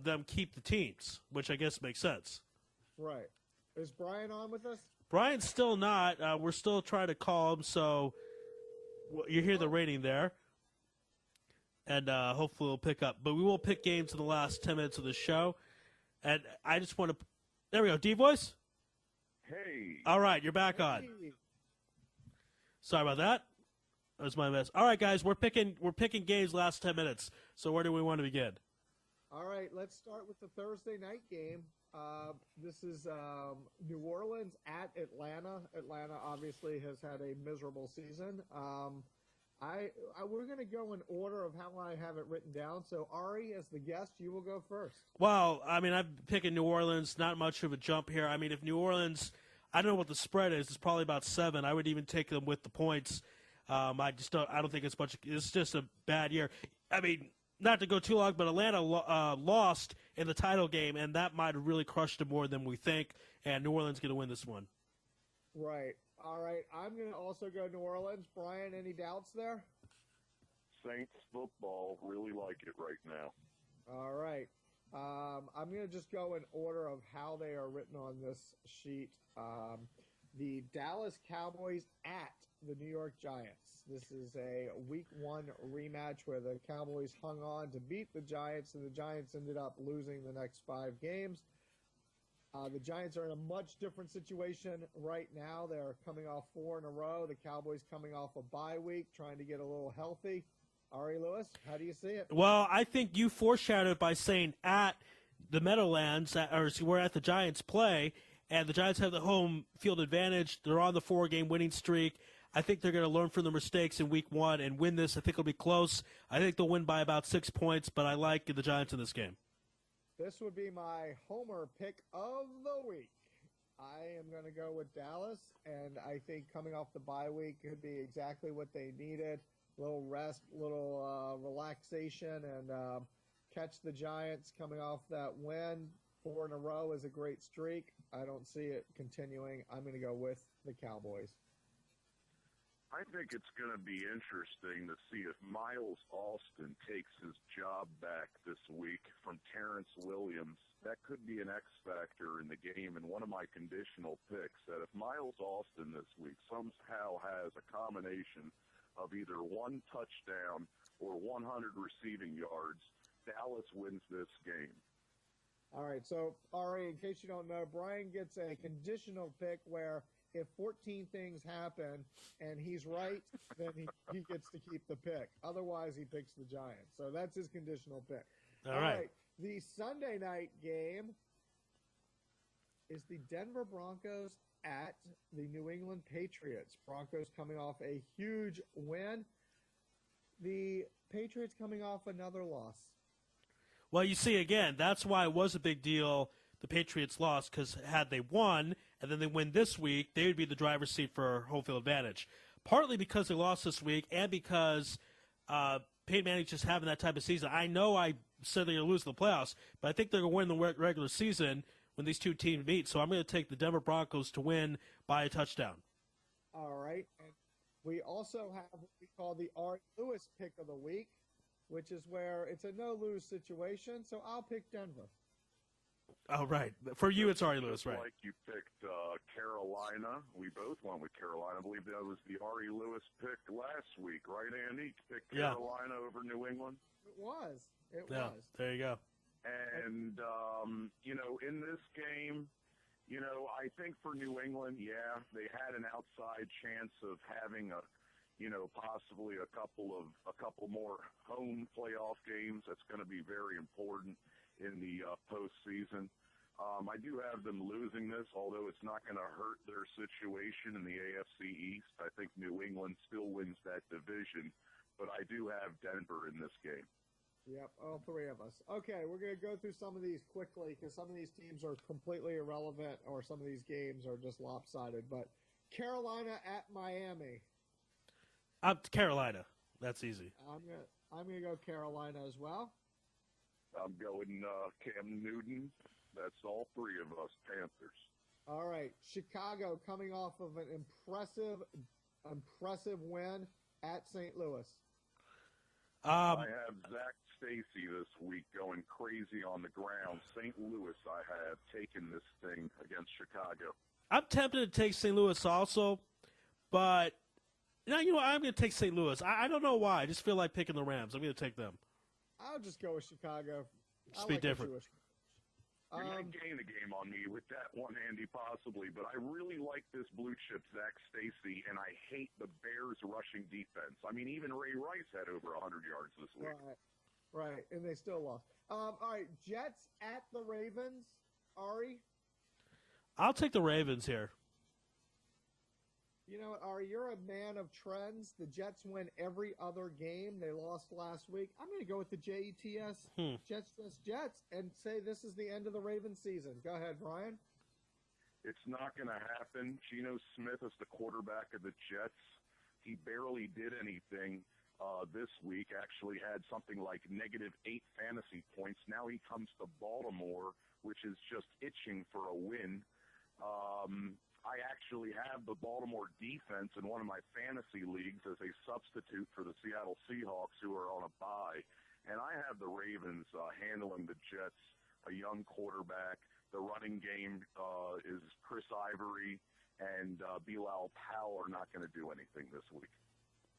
them keep the teams, which I guess makes sense. Right. Is Brian on with us? Brian's still not. We're still trying to call him, so you hear the rating there. And hopefully we'll pick up. But we will pick games in the last 10 minutes of the show. And I just want to – there we go. D-Voice? Hey. All right, you're back on. Sorry about that. That was my mess. All right, guys, we're picking games last 10 minutes. So where do we want to begin? All right, let's start with the Thursday night game. This is New Orleans at Atlanta. Atlanta obviously has had a miserable season. We're going to go in order of how I have it written down. So, Ari, as the guest, you will go first. Well, I mean, I'm picking New Orleans. Not much of a jump here. I mean, if New Orleans, I don't know what the spread is. It's probably about 7. I would even take them with the points. I don't think it's much. It's just a bad year. I mean, not to go too long, but Atlanta lost in the title game, and that might have really crushed them more than we think. And New Orleans going to win this one. Right. All right. I'm going to also go New Orleans. Brian, any doubts there? Saints football, really like it right now. All right. I'm going to just go in order of how they are written on this sheet. The Dallas Cowboys at the New York Giants. This is a Week 1 rematch where the Cowboys hung on to beat the Giants, and the Giants ended up losing the next 5 games. The Giants are in a much different situation right now. They're coming off 4 in a row. The Cowboys coming off a bye week, trying to get a little healthy. Ari Lewis, how do you see it? Well, I think you foreshadowed by saying at the Meadowlands, or where at the Giants play, and the Giants have the home field advantage. They're on the 4-game winning streak. I think they're going to learn from their mistakes in Week 1 and win this. I think it'll be close. I think they'll win by about 6 points, but I like the Giants in this game. This would be my homer pick of the week. I am going to go with Dallas, and I think coming off the bye week could be exactly what they needed. A little rest, little relaxation, and catch the Giants coming off that win. 4 in a row is a great streak. I don't see it continuing. I'm going to go with the Cowboys. I think it's going to be interesting to see if Miles Austin takes his job back this week from Terrence Williams. That could be an X factor in the game, and one of my conditional picks that if Miles Austin this week somehow has a combination of either 1 touchdown or 100 receiving yards, Dallas wins this game. All right, so, Ari, in case you don't know, Brian gets a conditional pick where if 14 things happen and he's right, then he gets to keep the pick. Otherwise, he picks the Giants. So that's his conditional pick. All right. The Sunday night game is the Denver Broncos at the New England Patriots. Broncos coming off a huge win. The Patriots coming off another loss. Well, you see, again, that's why it was a big deal the Patriots lost, because had they won and then they win this week, they would be the driver's seat for home field advantage. Partly because they lost this week and because Peyton Manning's just having that type of season. I know I said they're going to lose the playoffs, but I think they're going to win the regular season when these two teams meet. So I'm going to take the Denver Broncos to win by a touchdown. All right. And we also have what we call the Art Lewis pick of the week, which is where it's a no-lose situation. So I'll pick Denver. Oh, right. For you, it's Ari Lewis, right? Like you picked Carolina. We both went with Carolina. I believe that was the Ari Lewis pick last week, right, Andy? Picked Carolina over New England? It was. It was. There you go. And, in this game, I think for New England, they had an outside chance of having a possibly a couple more home playoff games. That's going to be very important in the postseason. I do have them losing this, although it's not going to hurt their situation in the AFC East. I think New England still wins that division, but I do have Denver in this game. Yep, all three of us. Okay, we're going to go through some of these quickly because some of these teams are completely irrelevant or some of these games are just lopsided. But Carolina at Miami. Carolina. That's easy. I'm gonna go Carolina as well. I'm going Cam Newton. That's all three of us, Panthers. All right, Chicago coming off of an impressive win at St. Louis. I have Zach Stacy this week going crazy on the ground. St. Louis, I have taken this thing against Chicago. I'm tempted to take St. Louis also, but I'm going to take St. Louis. I don't know why. I just feel like picking the Rams. I'm going to take them. I'll just go with Chicago. Just be different. You might gain a game on me with that one, Andy, possibly, but I really like this blue chip Zach Stacy, and I hate the Bears' rushing defense. I mean, even Ray Rice had over 100 yards this week. Right, and they still lost. All right, Jets at the Ravens. Ari? I'll take the Ravens here. You know what, Ari, you're a man of trends. The Jets win every other game. They lost last week. I'm going to go with the Jets, Jets, and say this is the end of the Ravens season. Go ahead, Brian. It's not going to happen. Geno Smith is the quarterback of the Jets. He barely did anything this week, actually had something like -8 fantasy points. Now he comes to Baltimore, which is just itching for a win. I actually have the Baltimore defense in one of my fantasy leagues as a substitute for the Seattle Seahawks, who are on a bye. And I have the Ravens handling the Jets, a young quarterback. The running game is Chris Ivory and Bilal Powell are not going to do anything this week.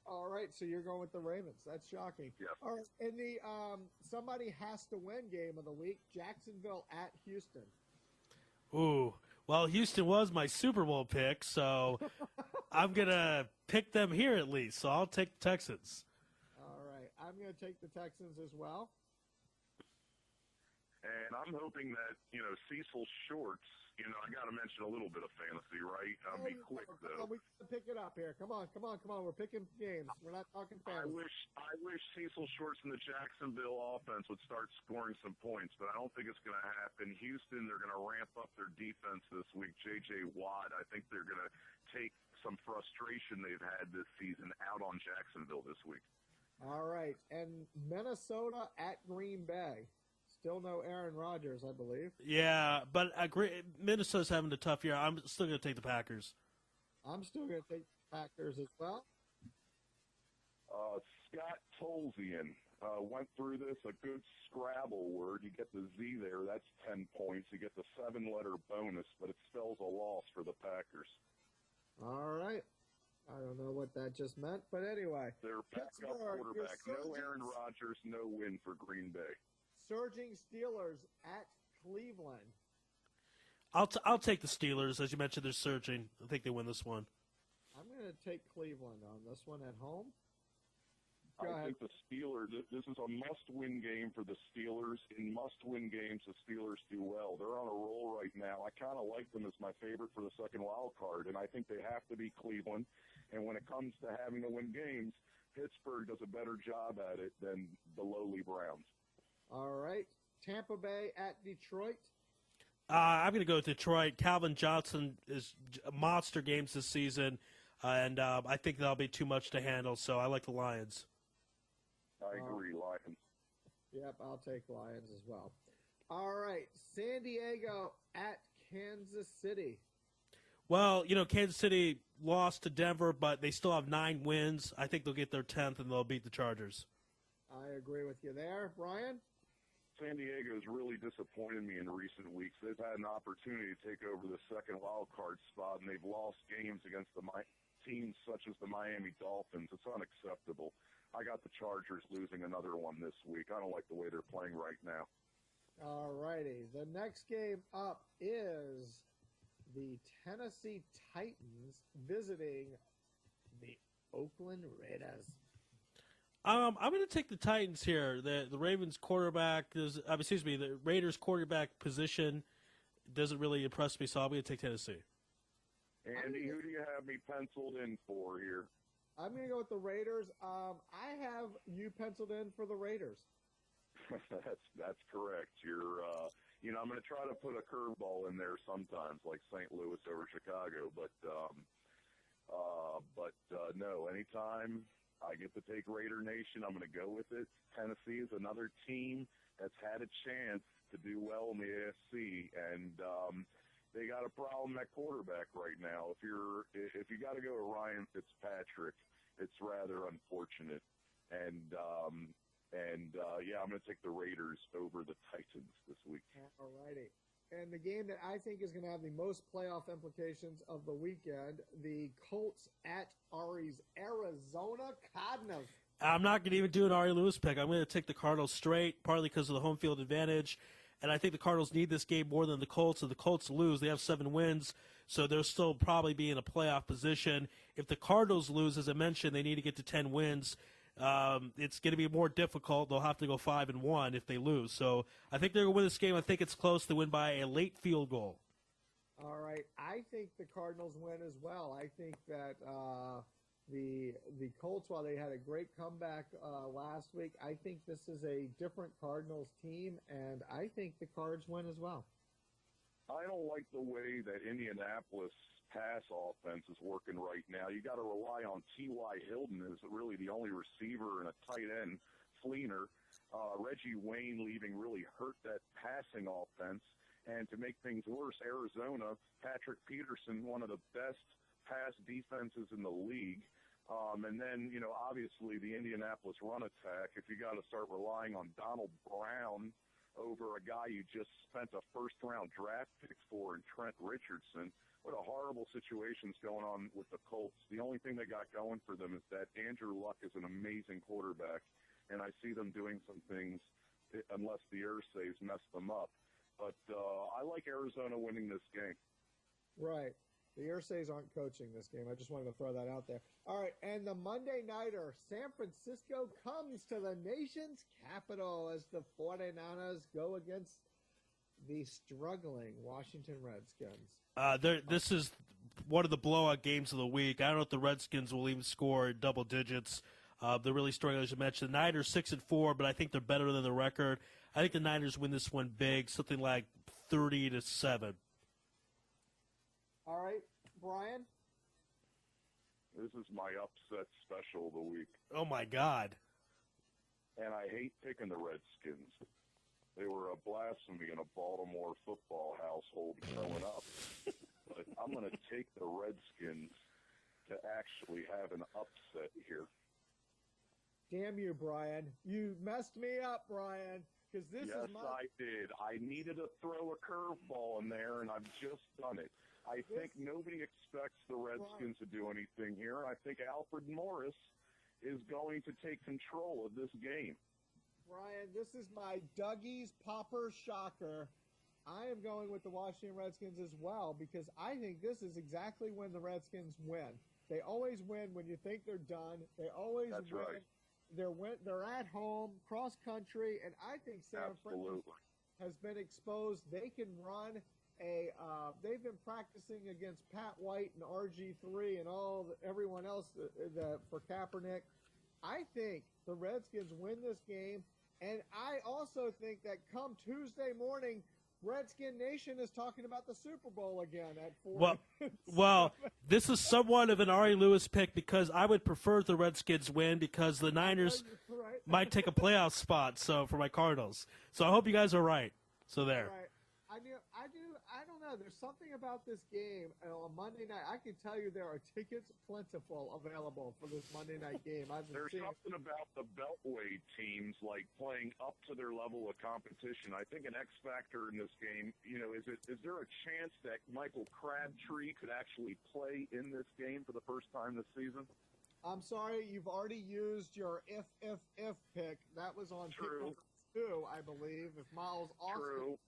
All right, so you're going with the Ravens. That's shocking. Yes. All right, in the somebody has to win game of the week, Jacksonville at Houston. Ooh. Well, Houston was my Super Bowl pick, so I'm going to pick them here at least. So I'll take the Texans. All right. I'm going to take the Texans as well. And I'm hoping that, Cecil Shorts, I got to mention a little bit of fantasy, right? I'll be quick, though. We can pick it up here. Come on. We're picking games. We're not talking fantasy. I wish Cecil Shorts and the Jacksonville offense would start scoring some points, but I don't think it's going to happen. Houston, they're going to ramp up their defense this week. J.J. Watt, I think they're going to take some frustration they've had this season out on Jacksonville this week. All right. And Minnesota at Green Bay. Still no Aaron Rodgers, I believe. Yeah, but Minnesota's having a tough year. I'm still going to take the Packers. I'm still going to take the Packers as well. Scott Tolzien went through this, a good Scrabble word. You get the Z there, that's 10 points. You get the 7-letter bonus, but it spells a loss for the Packers. All right. I don't know what that just meant, but anyway. Their backup quarterback. No Aaron Rodgers, no win for Green Bay. Surging Steelers at Cleveland. I'll take the Steelers. As you mentioned, they're surging. I think they win this one. I'm going to take Cleveland on this one at home. I think the Steelers, this is a must-win game for the Steelers. In must-win games, the Steelers do well. They're on a roll right now. I kind of like them as my favorite for the second wild card, and I think they have to beat Cleveland. And when it comes to having to win games, Pittsburgh does a better job at it than the lowly Browns. All right. Tampa Bay at Detroit. I'm going to go with Detroit. Calvin Johnson is monster games this season, and I think that'll be too much to handle, so I like the Lions. I agree, Lions. Yep, I'll take Lions as well. All right. San Diego at Kansas City. Well, Kansas City lost to Denver, but they still have 9 wins. I think they'll get their 10th, and they'll beat the Chargers. I agree with you there. Brian? San Diego has really disappointed me in recent weeks. They've had an opportunity to take over the second wild card spot, and they've lost games against the teams such as the Miami Dolphins. It's unacceptable. I got the Chargers losing another one this week. I don't like the way they're playing right now. All righty. The next game up is the Tennessee Titans visiting the Oakland Raiders. I'm going to take the Titans here. The Ravens quarterback the Raiders quarterback position doesn't really impress me, so I'm going to take Tennessee. Andy, who do you have me penciled in for here? I'm going to go with the Raiders. I have you penciled in for the Raiders. That's correct. You're, I'm going to try to put a curveball in there sometimes, like St. Louis over Chicago, but no. Anytime I get to take Raider Nation, I'm going to go with it. Tennessee is another team that's had a chance to do well in the AFC, and they got a problem at quarterback right now. If you got to go to Ryan Fitzpatrick, it's rather unfortunate. And I'm going to take the Raiders over the Titans this week. All righty. And the game that I think is going to have the most playoff implications of the weekend, the Colts at Ari's Arizona Cardinals. I'm not going to even do an Ari Lewis pick. I'm going to take the Cardinals straight, partly because of the home field advantage. And I think the Cardinals need this game more than the Colts. If the Colts lose, they have 7 wins, so they'll still probably be in a playoff position. If the Cardinals lose, as I mentioned, they need to get to 10 wins. It's going to be more difficult. They'll have to go 5-1 if they lose. So I think they're going to win this game. I think it's close. They win by a late field goal. All right. I think the Cardinals win as well. I think that the Colts, while they had a great comeback last week, I think this is a different Cardinals team, and I think the Cards win as well. I don't like the way that Indianapolis pass offense is working right now. You got to rely on T.Y. Hilton as really the only receiver and a tight end, Fleener. Reggie Wayne leaving really hurt that passing offense. And to make things worse, Arizona, Patrick Peterson, one of the best pass defenses in the league. And then, obviously the Indianapolis run attack, if you got to start relying on Donald Brown over a guy you just spent a first-round draft pick for in Trent Richardson, what a horrible situation's going on with the Colts. The only thing they got going for them is that Andrew Luck is an amazing quarterback, and I see them doing some things unless the Ursays mess them up. But I like Arizona winning this game. Right. The Ursays aren't coaching this game. I just wanted to throw that out there. All right, and the Monday Nighter, San Francisco comes to the nation's capital as the 49ers go against the struggling Washington Redskins. This is one of the blowout games of the week. I don't know if the Redskins will even score double digits. They're really struggling, as you mentioned. The Niners 6-4, but I think they're better than the record. I think the Niners win this one big, something like 30-7. All right, Brian? This is my upset special of the week. Oh, my God. And I hate picking the Redskins. They were a blasphemy in a Baltimore football household growing up. But I'm going to take the Redskins to actually have an upset here. Damn you, Brian. You messed me up, Brian. Because this yes, is I did. I needed to throw a curveball in there, and I've just done it. I think nobody expects the Redskins to do anything here. I think Alfred Morris is going to take control of this game. Brian, this is my Dougie's Popper shocker. I am going with the Washington Redskins as well because I think this is exactly when the Redskins win. They always win when you think they're done. They always That's win. Right. They're at home, cross country, and I think San Francisco has been exposed. They can run they've been practicing against Pat White and RG3 and everyone else for Kaepernick. I think the Redskins win this game, and I also think that come Tuesday morning, Redskin Nation is talking about the Super Bowl again at 4. Well, this is somewhat of an Ari Lewis pick because I would prefer the Redskins win because the Niners might take a playoff spot. So for my Cardinals, so I hope you guys are right. So there. Right. I don't know. There's something about this game on Monday night. I can tell you there are tickets plentiful available for this Monday night game. There's something about the Beltway teams like playing up to their level of competition. I think an X factor in this game, is there a chance that Michael Crabtree could actually play in this game for the first time this season? I'm sorry, you've already used your if pick. That was on pick number 2, I believe, if Miles Austin. True.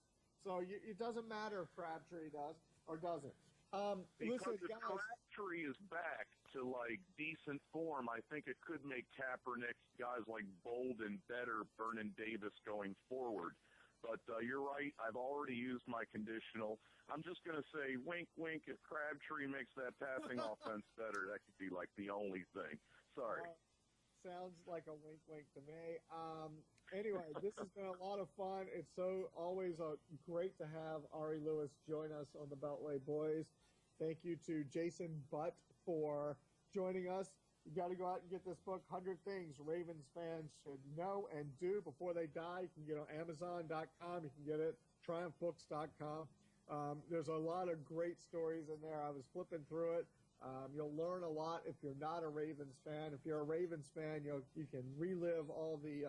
So it doesn't matter if Crabtree does or doesn't. Because listen, if guys, Crabtree is back, to like decent form, I think it could make Kaepernick, guys like Bolden, better, Vernon Davis going forward. But you're right. I've already used my conditional. I'm just going to say, wink, wink. If Crabtree makes that passing offense better, that could be like the only thing. Sorry. Sounds like a wink, wink to me. Anyway, this has been a lot of fun. It's always great to have Ari Lewis join us on the Beltway Boys. Thank you to Jason Butt for joining us. You got to go out and get this book, 100 Things Ravens Fans Should Know and Do Before They Die. You can get it on Amazon.com. You can get it TriumphBooks.com. There's a lot of great stories in there. I was flipping through it. You'll learn a lot if you're not a Ravens fan. If you're a Ravens fan, you can relive all the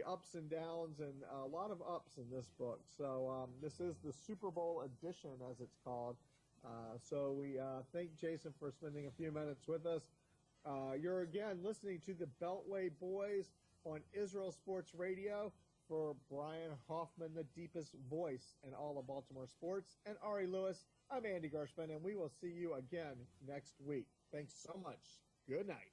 ups and downs, and a lot of ups in this book. So this is the Super Bowl edition, as it's called. So we thank Jason for spending a few minutes with us. You're again listening to the Beltway Boys on Israel Sports Radio. For Brian Hoffman, the deepest voice in all of Baltimore sports, and Ari Lewis, I'm Andy Gershman, and we will see you again next week. Thanks so much. Good night.